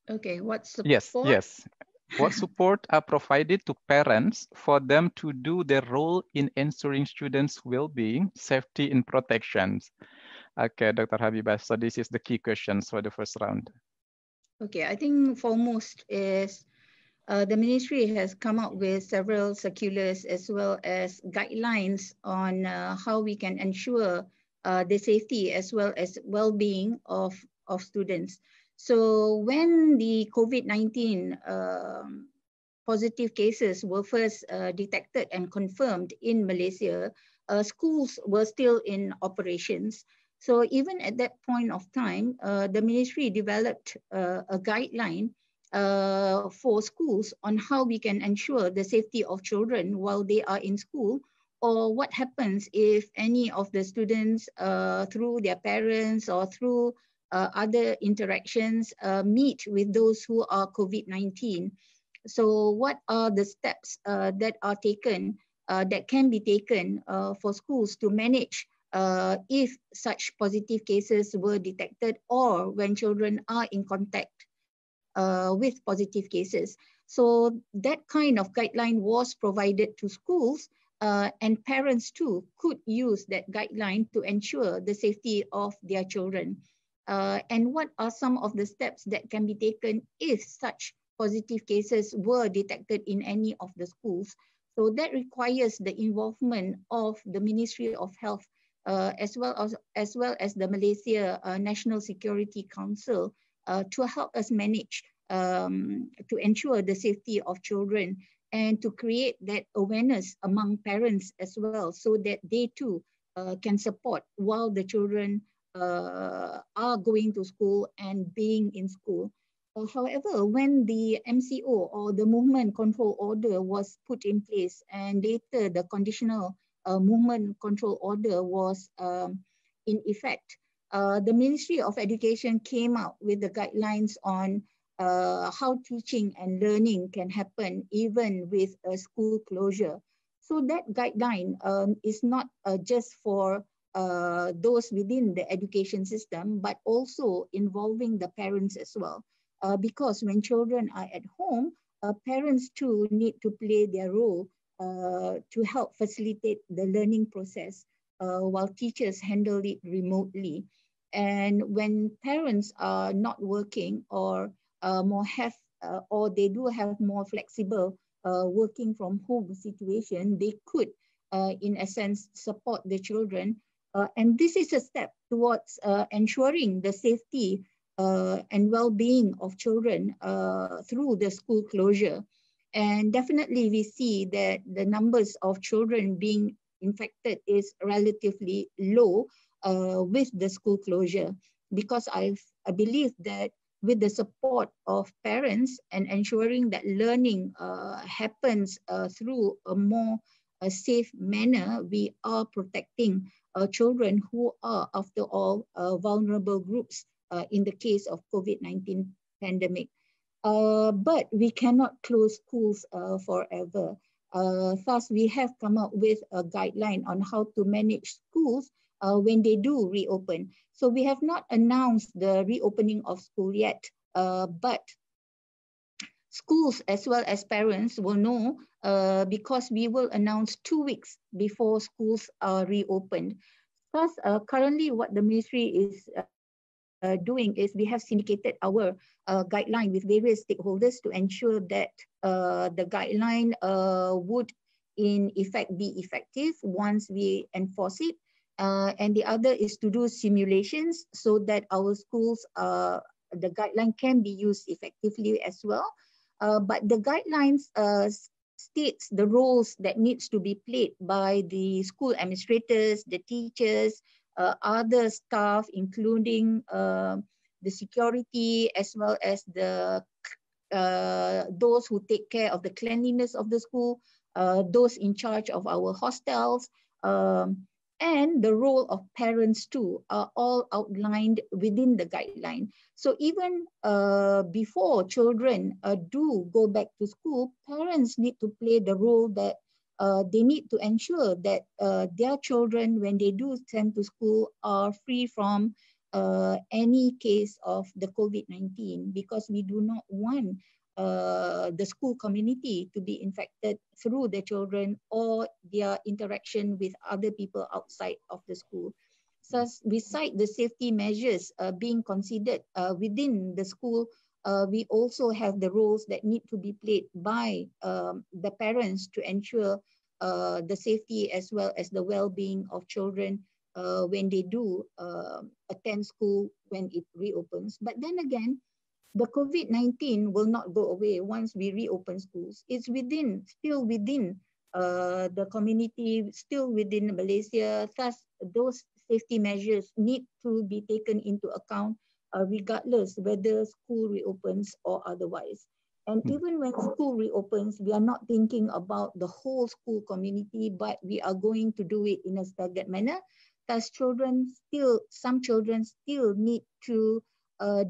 Okay, what support? Yes. What support are provided to parents for them to do their role in ensuring students' well-being, safety, and protections? Okay, Dr. Habibah, so this is the key questions for the first round. Okay, I think foremost is the ministry has come up with several circulars as well as guidelines on how we can ensure the safety as well as well-being of students. So when the COVID-19 positive cases were first detected and confirmed in Malaysia, schools were still in operations. So even at that point of time, the ministry developed a guideline for schools on how we can ensure the safety of children while they are in school, or what happens if any of the students through their parents or through other interactions meet with those who are COVID-19. So what are the steps that are taken, that can be taken for schools to manage if such positive cases were detected, or when children are in contact with positive cases. So that kind of guideline was provided to schools, and parents too could use that guideline to ensure the safety of their children. And what are some of the steps that can be taken if such positive cases were detected in any of the schools? So that requires the involvement of the Ministry of Health, as well as the Malaysia National Security Council, to help us manage, to ensure the safety of children, and to create that awareness among parents as well, so that they too can support while the children are going to school and being in school. However, when the MCO, or the Movement Control Order, was put in place, and later the Conditional Movement Control Order was in effect, the Ministry of Education came out with the guidelines on how teaching and learning can happen even with a school closure. So that guideline is not just for those within the education system, but also involving the parents as well. Because when children are at home, parents too need to play their role to help facilitate the learning process while teachers handle it remotely. And when parents are not working, or or they do have more flexible working from home situation, they could, in a sense, support the children. And this is a step towards ensuring the safety and well-being of children through the school closure. And definitely we see that the numbers of children being infected is relatively low with the school closure, because I believe that with the support of parents and ensuring that learning happens through a more safe manner, we are protecting children who are, after all, vulnerable groups in the case of COVID-19 pandemic. But we cannot close schools forever. Thus, we have come up with a guideline on how to manage schools when they do reopen. So we have not announced the reopening of school yet, but schools as well as parents will know because we will announce 2 weeks before schools are reopened. Thus, currently what the ministry is doing is we have syndicated our guideline with various stakeholders to ensure that the guideline would in effect be effective once we enforce it. And the other is to do simulations so that our schools, the guideline can be used effectively as well. But the guidelines states the roles that needs to be played by the school administrators, the teachers, other staff, including the security, as well as the those who take care of the cleanliness of the school, those in charge of our hostels, and the role of parents too are all outlined within the guideline. So even before children do go back to school, parents need to play the role that they need to ensure that their children, when they do send to school, are free from any case of the COVID-19, because we do not want the school community to be infected through the children or their interaction with other people outside of the school. So beside the safety measures being considered within the school, we also have the roles that need to be played by the parents to ensure the safety as well as the well-being of children when they do attend school when it reopens. But then again, the COVID-19 will not go away once we reopen schools. It's still within the community, still within Malaysia. Thus, those safety measures need to be taken into account regardless whether school reopens or otherwise. And even when school reopens, we are not thinking about the whole school community, but we are going to do it in a staggered manner. Thus, some children still need to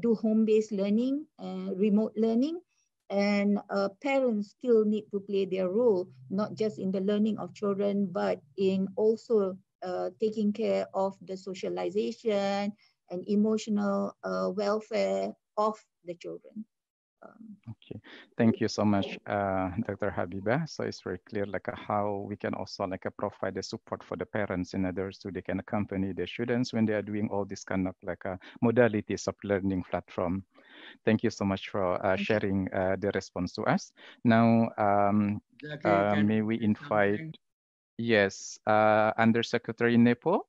do home-based learning, remote learning, and parents still need to play their role, not just in the learning of children, but in also taking care of the socialization and emotional welfare of the children. Okay, thank you so much, Dr. Habibah. So it's very clear like how we can also like provide the support for the parents in order so they can accompany the students when they are doing all this kind of like modalities of learning platform. Thank you so much for sharing the response to us. Now, may we invite, yes, Undersecretary Nepo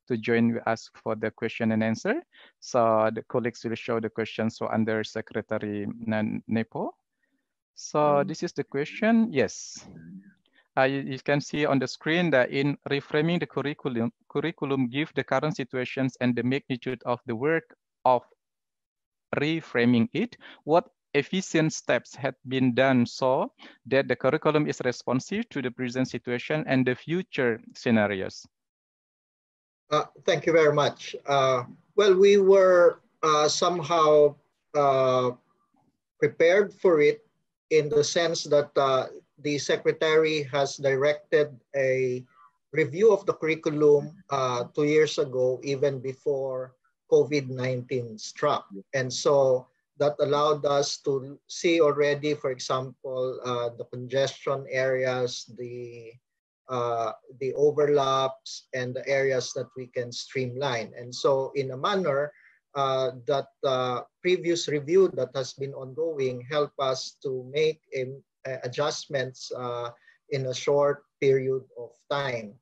to join us for the question and answer. So the colleagues will show the questions for Undersecretary Nepo. So this is the question. Yes. You can see on the screen that in reframing the curriculum give the current situations and the magnitude of the work of reframing it. What efficient steps have been done so that the curriculum is responsive to the present situation and the future scenarios? Thank you very much. Well, we were somehow prepared for it in the sense that the Secretary has directed a review of the curriculum 2 years ago, even before COVID-19 struck. And so that allowed us to see already, for example, the congestion areas, the overlaps, and the areas that we can streamline. And so in a manner, that previous review that has been ongoing help us to make adjustments in a short period of time.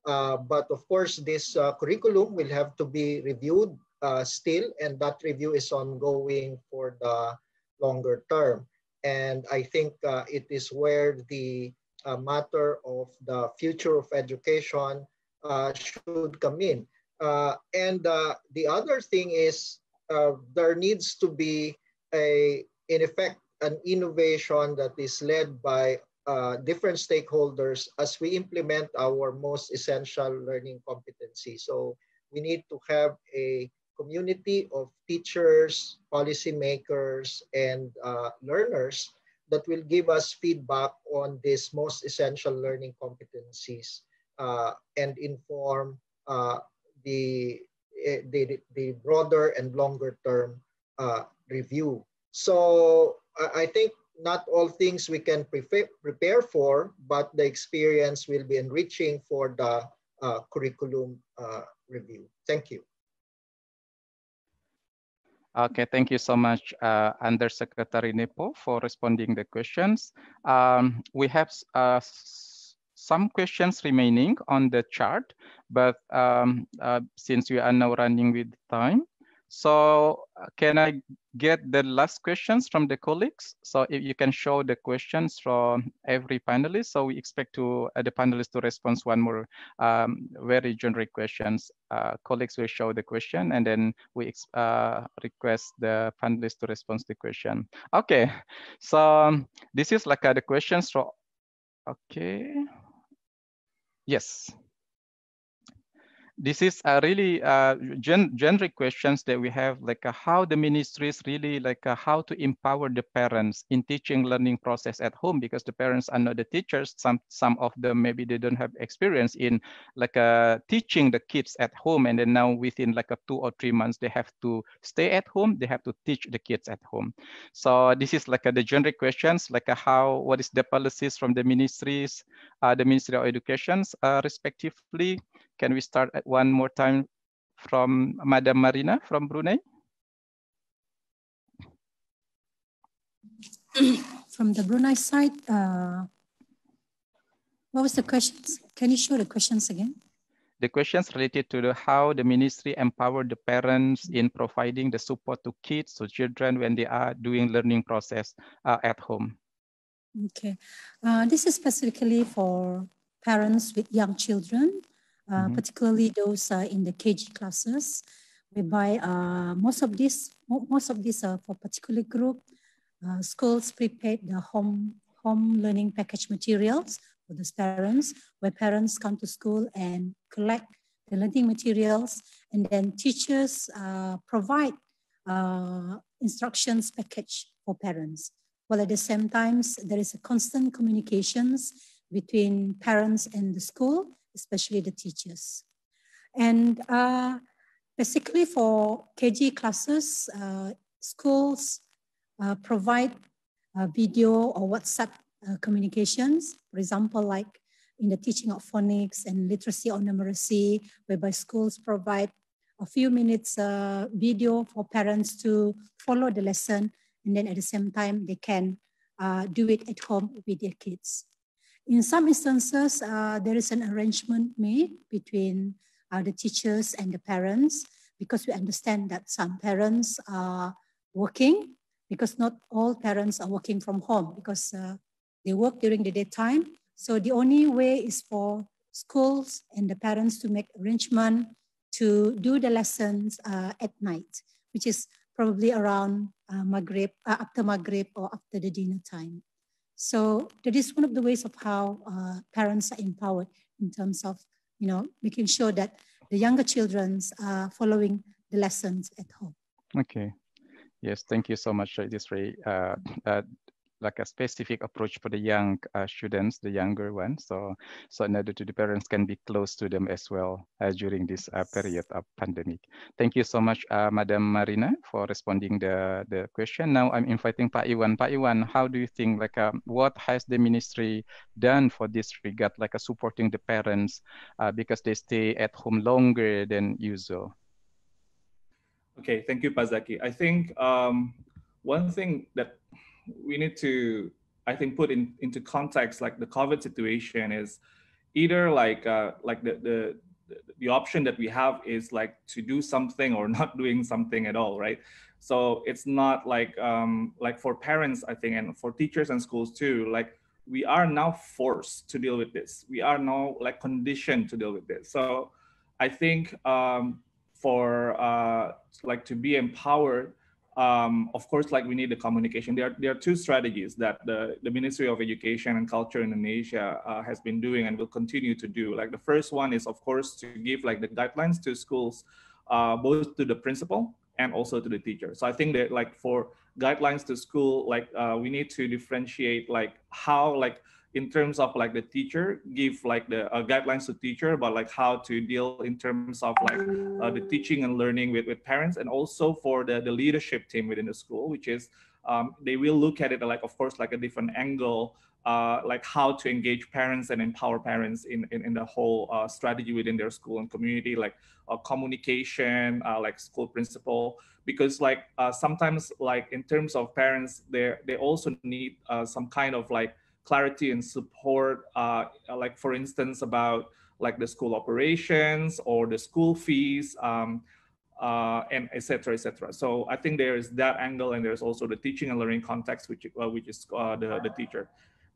But of course, this curriculum will have to be reviewed still, and that review is ongoing for the longer term. And I think it is where the matter of the future of education should come in. And the other thing is there needs to be in effect, an innovation that is led by different stakeholders as we implement our most essential learning competency. So we need to have a community of teachers, policymakers, and learners that will give us feedback on these most essential learning competencies and inform the broader and longer term review. So I think not all things we can prepare for, but the experience will be enriching for the curriculum review. Thank you. Okay, thank you so much, Undersecretary Nepo, for responding the questions. We have some questions remaining on the chart, but since we are now running with time, so can I get the last questions from the colleagues? So if you can show the questions from every panelist, so we expect to the panelists to respond one more very generic questions. Colleagues will show the question, and then we request the panelists to respond to the question. Okay, so this is like the questions from. Okay. Yes. This is a really generic questions that we have, like how the ministries really like how to empower the parents in teaching learning process at home, because the parents are not the teachers. Some of them maybe they don't have experience in like teaching the kids at home, and then now within like 2 or 3 months they have to stay at home. They have to teach the kids at home. So this is like the generic questions, like what is the policies from the ministries, the Ministry of Education respectively. Can we start at one more time from Madam Marina from Brunei? From the Brunei side, what was the questions? Can you show the questions again? The questions related to how the ministry empower the parents in providing the support to kids, to children when they are doing learning process at home. Okay, this is specifically for parents with young children. particularly those in the KG classes, whereby most of these for particular group, schools prepared the home learning package materials for the parents, where parents come to school and collect the learning materials, and then teachers provide instructions package for parents. While at the same time, there is a constant communications between parents and the school, especially the teachers. And basically for KG classes, schools provide video or WhatsApp communications, for example, like in the teaching of phonics and literacy or numeracy, whereby schools provide a few minutes video for parents to follow the lesson, and then at the same time, they can do it at home with their kids. In some instances, there is an arrangement made between the teachers and the parents, because we understand that some parents are working, because not all parents are working from home, because they work during the daytime. So the only way is for schools and the parents to make arrangement to do the lessons at night, which is probably around Maghrib, after Maghrib or after the dinner time. So that is one of the ways of how parents are empowered in terms of, making sure that the younger children are following the lessons at home. Okay. Yes, thank you so much. It is very like a specific approach for the young students, the younger ones. So in order to the parents can be close to them as well during this period of pandemic. Thank you so much, Madam Marina, for responding the question. Now I'm inviting Pak Iwan. Pak Iwan, how do you think, like, what has the ministry done for this regard, like supporting the parents because they stay at home longer than usual? Okay, thank you, Pak Zaki. I think one thing that we need to, I think, put into context, like the COVID situation, is either like the option that we have is like to do something or not doing something at all, right? So it's not like for parents, I think, and for teachers and schools too, like we are now forced to deal with this. We are now like conditioned to deal with this. So I think for like to be empowered, of course, like we need the communication. There are two strategies that the Ministry of Education and Culture in Indonesia has been doing and will continue to do. Like the first one is, of course, to give like the guidelines to schools, both to the principal and also to the teacher. So I think that like for guidelines to school, like we need to differentiate like how, like in terms of like the teacher, give like the guidelines to teacher about like how to deal in terms of like the teaching and learning with parents, and also for the leadership team within the school, which is they will look at it like, of course, like a different angle, like how to engage parents and empower parents in the whole strategy within their school and community, like communication, like school principal, because like sometimes like in terms of parents, they also need some kind of like clarity and support, like for instance about like the school operations or the school fees, and et cetera, et cetera. So I think there is that angle, and there's also the teaching and learning context, which is the teacher.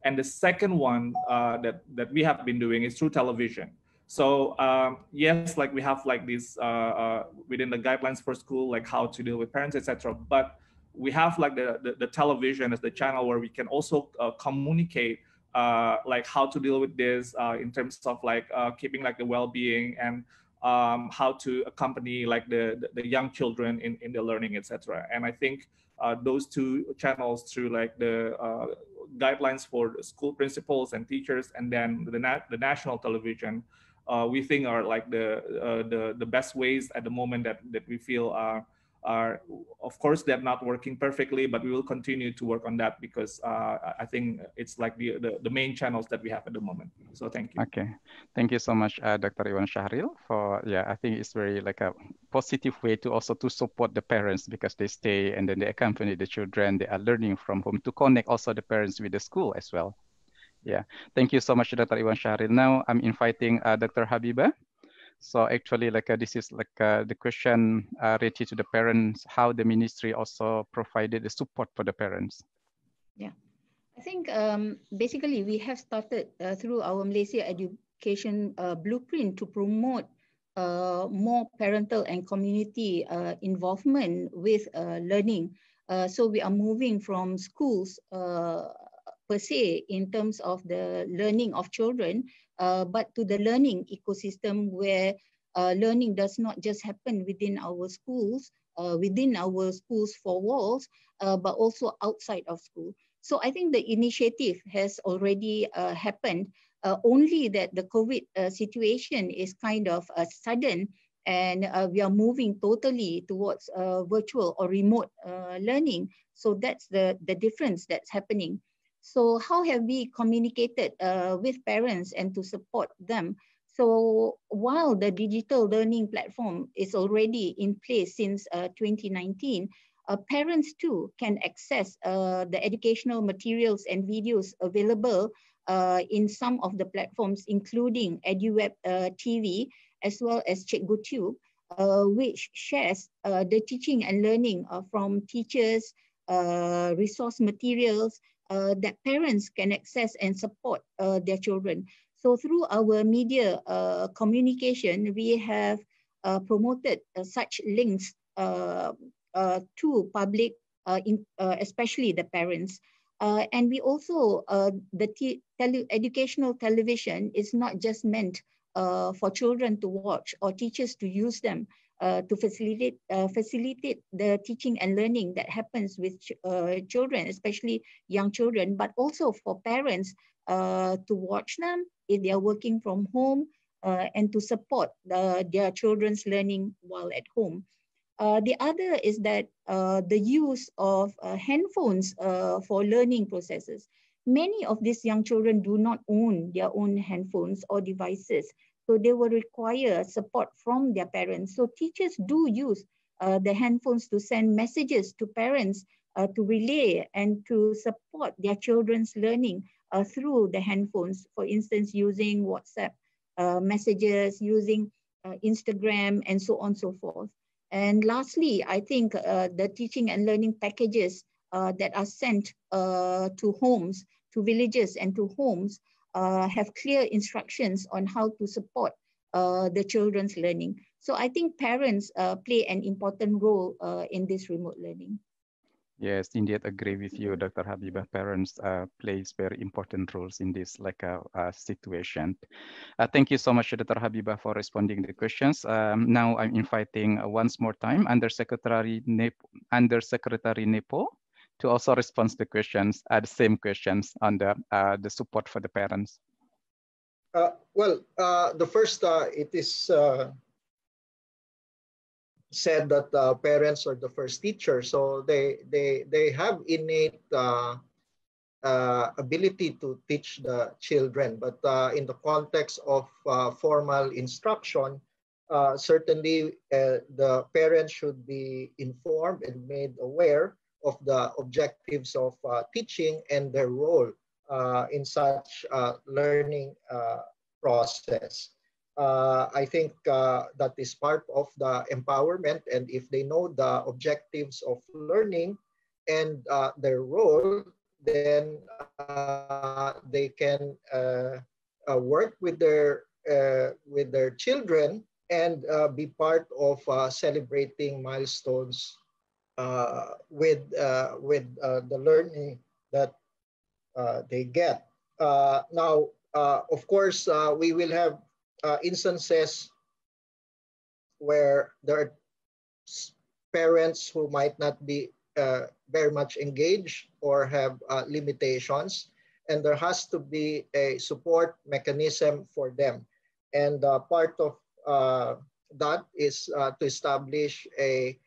And the second one that we have been doing is through television. So yes, like we have like this within the guidelines for school, like how to deal with parents, et cetera. But we have like the television as the channel where we can also communicate like how to deal with this in terms of like keeping like the well-being and how to accompany like the young children in the learning, etc. And I think those two channels through like the guidelines for school principals and teachers, and then the national television, we think are like the best ways at the moment that we feel are, of course, they're not working perfectly, but we will continue to work on that because I think it's like the main channels that we have at the moment. So thank you. Okay, thank you so much, Dr. Iwan Syahril, for, I think it's very like a positive way to also to support the parents, because they stay and then they accompany the children, they are learning from home, to connect also the parents with the school as well. Yeah, thank you so much, Dr. Iwan Syahril. Now I'm inviting Dr. Habibah. So actually, like this is like the question related to the parents, how the ministry also provided the support for the parents. Yeah, I think basically we have started through our Malaysia education blueprint to promote more parental and community involvement with learning. So we are moving from schools per se in terms of the learning of children, but to the learning ecosystem where learning does not just happen within our schools, four walls, but also outside of school. So I think the initiative has already happened, only that the COVID situation is kind of sudden, and we are moving totally towards virtual or remote learning. So that's the difference that's happening. So how have we communicated with parents and to support them? So while the digital learning platform is already in place since 2019, parents too can access the educational materials and videos available in some of the platforms, including EduWeb TV, as well as CikguTube, which shares the teaching and learning from teachers, resource materials that parents can access and support their children. So through our media communication, we have promoted such links to public, especially the parents. And we also, the educational television is not just meant for children to watch or teachers to use them to facilitate the teaching and learning that happens with children, especially young children, but also for parents to watch them if they are working from home and to support their children's learning while at home. The other is that the use of handphones for learning processes. Many of these young children do not own their own handphones or devices, so they will require support from their parents. So teachers do use the handphones to send messages to parents to relay and to support their children's learning through the handphones, for instance, using WhatsApp messages, using Instagram, and so on and so forth. And lastly, I think the teaching and learning packages that are sent to homes, to villages and to homes have clear instructions on how to support the children's learning. So I think parents play an important role in this remote learning. Yes, indeed, agree with you, Dr. Habibah. Parents plays very important roles in this situation. Thank you so much, Dr. Habibah, for responding to the questions. Now I'm inviting once more time Undersecretary Nepo to also respond to the questions, the same questions on the support for the parents. The first, it is said that parents are the first teacher, so they have innate ability to teach the children. But in the context of formal instruction, certainly the parents should be informed and made aware of the objectives of teaching and their role in such learning process. I think that is part of the empowerment, and if they know the objectives of learning and their role, then they can work with their children and be part of celebrating milestones with the learning that they get. Now, of course, we will have instances where there are parents who might not be very much engaged or have limitations, and there has to be a support mechanism for them. And part of that is to establish a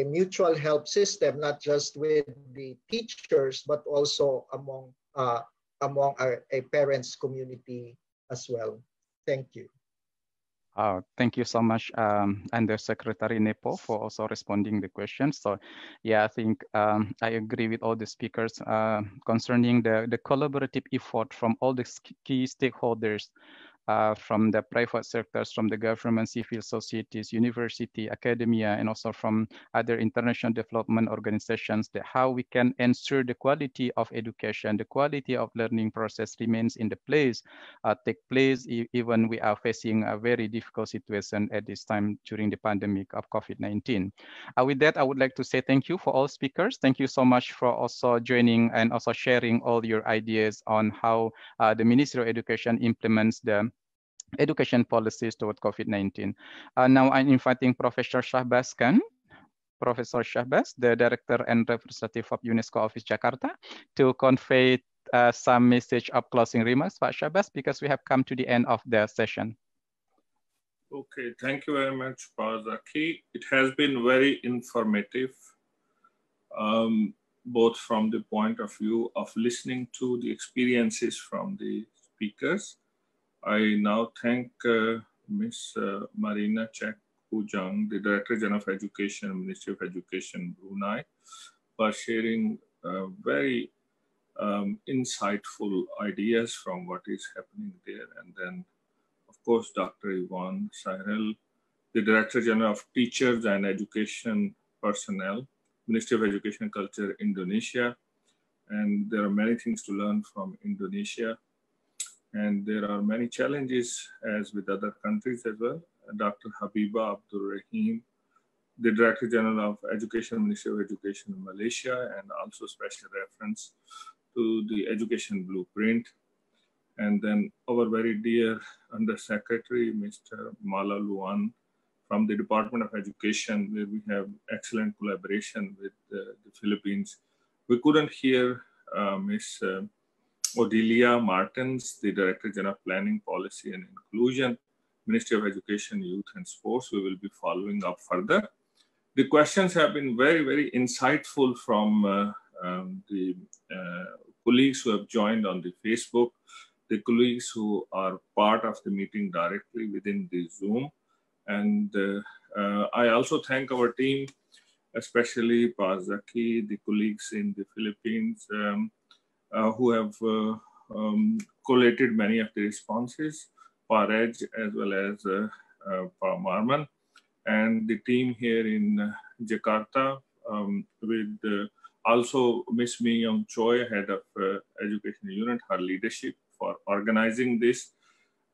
mutual help system, not just with the teachers, but also among a parents community as well. Thank you. Thank you so much, Undersecretary Nepo, for also responding the questions. So, yeah, I think I agree with all the speakers concerning the collaborative effort from all the key stakeholders from the private sectors, from the government, civil societies, university, academia, and also from other international development organizations, that how we can ensure the quality of education, the quality of learning process remains in the place, take place even we are facing a very difficult situation at this time during the pandemic of COVID-19. With that, I would like to say thank you for all speakers. Thank you so much for also joining and also sharing all your ideas on how the Ministry of Education implements the education policies toward COVID-19. Now I'm inviting Professor Shahbaz Khan, Professor Shahbaz, the Director and Representative of UNESCO Office Jakarta, to convey some message of closing remarks. Pak Shahbaz, because we have come to the end of the session. Okay, thank you very much, Pak Zaki. It has been very informative, both from the point of view of listening to the experiences from the speakers. I now thank Ms. Marina Chek Pujang, the Director General of Education, Ministry of Education, Brunei, for sharing very insightful ideas from what is happening there. And then, of course, Dr. Iwan Syahril, the Director General of Teachers and Education Personnel, Ministry of Education and Culture, Indonesia. And there are many things to learn from Indonesia. And there are many challenges as with other countries as well. Dr. Habiba Abdul Rahim, the Director General of Education, Ministry of Education in Malaysia, and also special reference to the Education Blueprint. And then our very dear Under Secretary, Mr. Mala Luan, from the Department of Education, where we have excellent collaboration with the Philippines. We couldn't hear Ms. Odilia Martins, the Director General of Planning, Policy and Inclusion, Ministry of Education, Youth and Sports. We will be following up further. The questions have been very, very insightful from the colleagues who have joined on the Facebook, the colleagues who are part of the meeting directly within the Zoom. And I also thank our team, especially Pak Zaki, the colleagues in the Philippines, who have collated many of the responses, Parej as well as Pa Marman, and the team here in Jakarta with also Ms. Mi Young Choi, Head of Education Unit, her leadership for organizing this.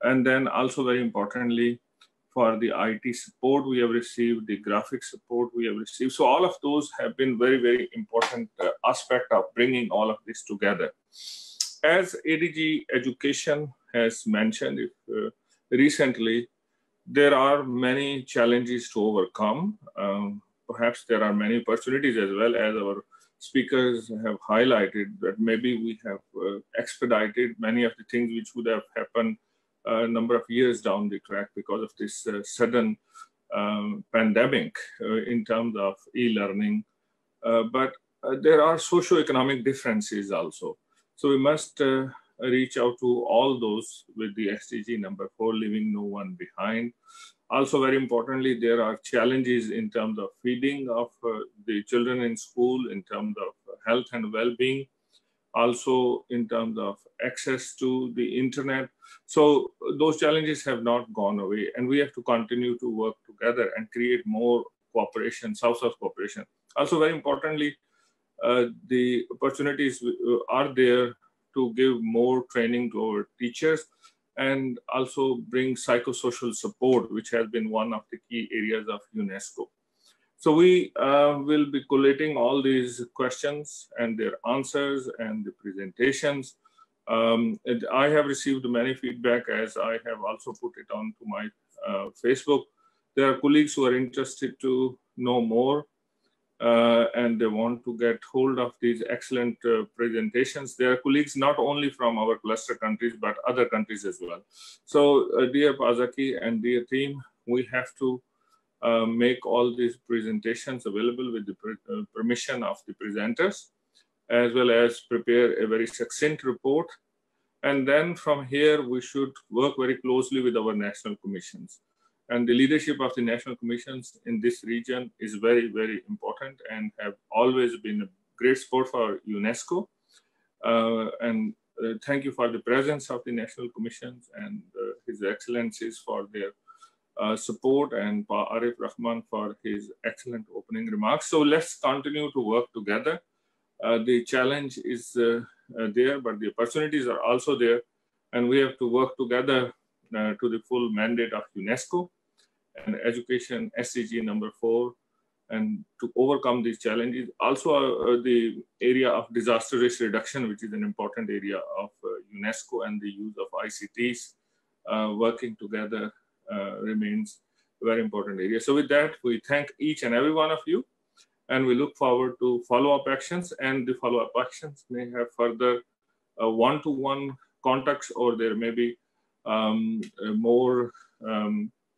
And then also very importantly, for the IT support we have received, the graphic support we have received. So all of those have been very, very important aspect of bringing all of this together. As ADG Education has mentioned recently, there are many challenges to overcome. Perhaps there are many opportunities as well, as our speakers have highlighted, that maybe we have expedited many of the things which would have happened a number of years down the track because of this sudden pandemic in terms of e-learning. But there are socioeconomic differences also. So we must reach out to all those with the SDG number 4, leaving no one behind. Also, very importantly, there are challenges in terms of feeding of the children in school, in terms of health and well-being, also in terms of access to the internet. So those challenges have not gone away, and we have to continue to work together and create more cooperation, South-South cooperation. Also, very importantly, the opportunities are there to give more training to our teachers and also bring psychosocial support, which has been one of the key areas of UNESCO. So we will be collating all these questions and their answers and the presentations. And I have received many feedback, as I have also put it onto my Facebook. There are colleagues who are interested to know more and they want to get hold of these excellent presentations. There are colleagues not only from our cluster countries, but other countries as well. So dear Pazaki and dear team, we have to make all these presentations available with the permission of the presenters, as well as prepare a very succinct report. And then from here, we should work very closely with our national commissions. And the leadership of the national commissions in this region is very, very important and have always been a great support for UNESCO. Thank you for the presence of the national commissions and His His Excellencies for their support, and Pa Arif Rahman for his excellent opening remarks. So let's continue to work together. The challenge is there, but the opportunities are also there, and we have to work together to the full mandate of UNESCO and education SCG number 4, and to overcome these challenges. Also the area of disaster risk reduction, which is an important area of UNESCO, and the use of ICTs working together remains a very important area. So with that, we thank each and every one of you, and we look forward to follow-up actions, and the follow-up actions may have further one-to-one contacts, or there may be more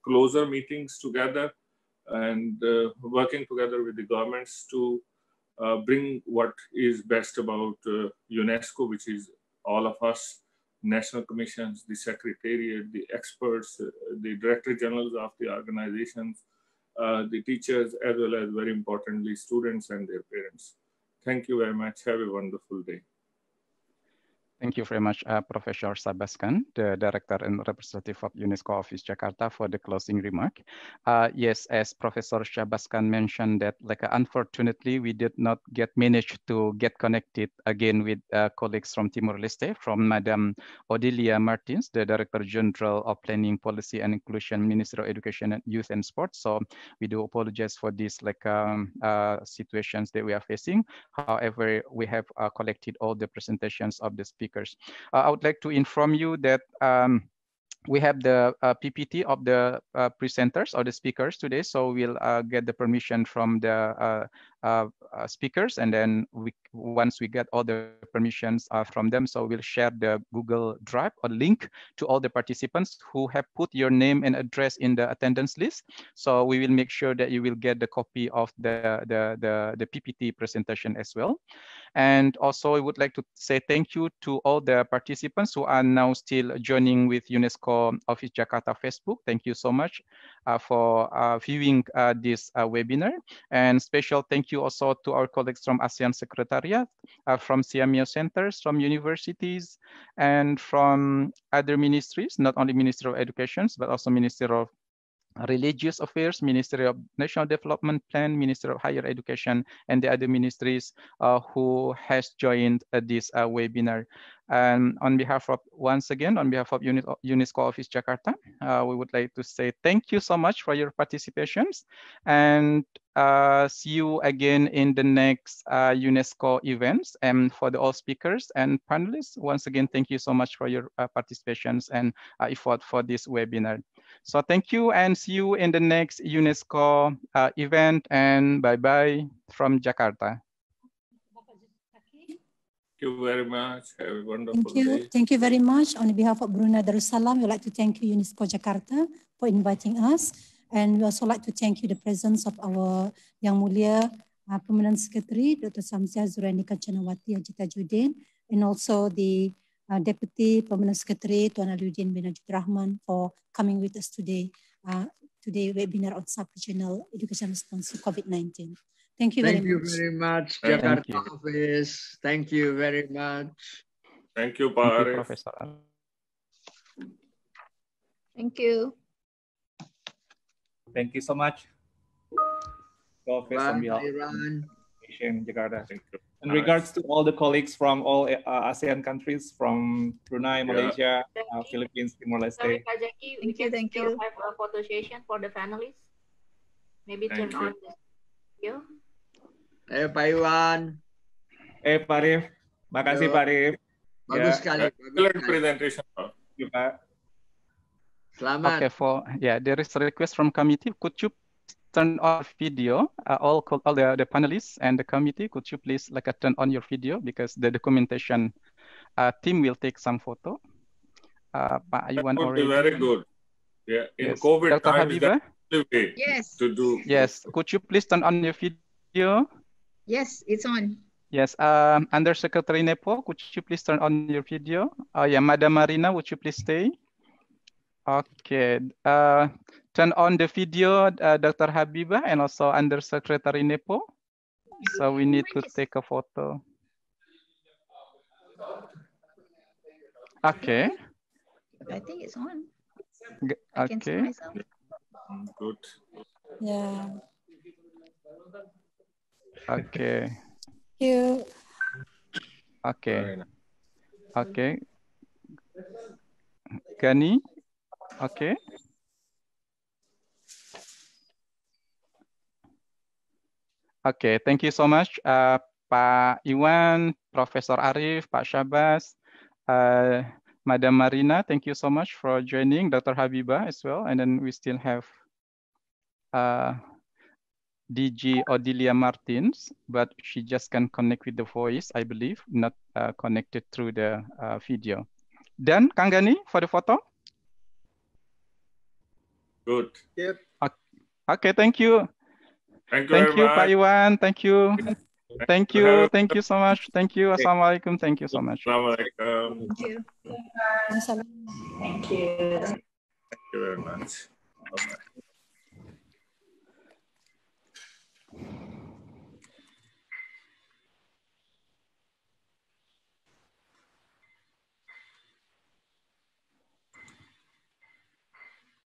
closer meetings together, and working together with the governments to bring what is best about UNESCO, which is all of us, national commissions, the secretariat, the experts, the director generals of the organizations, the teachers, as well as, very importantly, students and their parents. Thank you very much. Have a wonderful day. Thank you very much, Professor Sabaskan, the Director and Representative of UNESCO Office Jakarta, for the closing remark. Yes, as Professor Sabaskan mentioned, that unfortunately we did not manage to get connected again with colleagues from Timor-Leste, from Madam Odilia Martins, the Director General of Planning, Policy and Inclusion, Ministry of Education, and Youth and Sports. So we do apologize for these situations that we are facing. However, we have collected all the presentations of the speakers. I would like to inform you that we have the PPT of the presenters or the speakers today. So we'll get the permission from the speakers, and then once we get all the permissions from them, so we'll share the Google Drive or link to all the participants who have put your name and address in the attendance list. So we will make sure that you will get the copy of the PPT presentation as well. And also, I would like to say thank you to all the participants who are now still joining with UNESCO Office Jakarta Facebook. Thank you so much for viewing this webinar. And special thank you also to our colleagues from ASEAN Secretariat, from CMEO centers, from universities, and from other ministries, not only Ministry of Education, but also Ministry of Religious Affairs, Ministry of National Development Plan, Ministry of Higher Education, and the other ministries who has joined this webinar. And on behalf of, once again, on behalf of UNESCO Office Jakarta, we would like to say thank you so much for your participations, and see you again in the next UNESCO events. And for all speakers and panelists, once again, thank you so much for your participations and effort for this webinar. So thank you, and see you in the next UNESCO event, and bye-bye from Jakarta. Thank you very much. Have a wonderful day. Thank you very much. On behalf of Brunei Darussalam, we would like to thank you, UNESCO Jakarta, for inviting us. And we also like to thank you the presence of our Yang Mulia Permanent Secretary, Dr. Samsia Zuraini Kancanawati Haji Tajuddin, and also the Deputy Permanent Secretary, Tuan Aliuddin bin Najib Rahman, for coming with us today, webinar on sub-regional education response to COVID-19. Thank you very much. Thank you very much, Jakarta Office. Thank you very much. Thank you, Pa Arif. Professor. Thank you. Thank you so much. Office on behalf of Jakarta. Thank you. In regards to all the colleagues from all ASEAN countries, from Brunei, Malaysia, Philippines, Timor-Leste. Sorry, Kak Jackie, we can still have a photo session for the panelists. Maybe turn on the video. Pak Iwan. Pak Arif. Makasih, Pak Arif. Bagus sekali. Excellent presentation, Pak. Thank you, Pak. Selamat. Okay, there is a request from committee. Could you turn on video? All the panelists and the committee, could you please turn on your video, because the documentation team will take some photo. Pak Iwan already. That would be very good. Yeah, in yes. COVID Dr. times, Habibah? that's the way to do. Yes, could you please turn on your video? Yes, it's on. Yes, Under Secretary Nepo, could you please turn on your video? Oh yeah, Madam Marina, would you please stay? Okay, turn on the video, Dr. Habibah, and also Under Secretary Nepo. So we need to take a photo. Okay. I think it's on. I can see myself. Good. Yeah. Okay. Thank you. Okay. Okay. Gani. Okay. Okay. Thank you so much, Pak Iwan, Professor Arif, Pak Syabas, Madam Marina. Thank you so much for joining, Dr. Habibah as well. And then we still have DG Odilia Martins, but she just can connect with the voice, I believe, not connected through the video. Done, Kang Gani, for the photo? Good. Yep. Okay, thank you. Thank you very much. Pak Iwan. Thank you. Thank you. Thank you so much. Thank you. Assalamualaikum. Thank you so much. Assalamualaikum. Thank you. Thank you. Thank you very much. Bye-bye.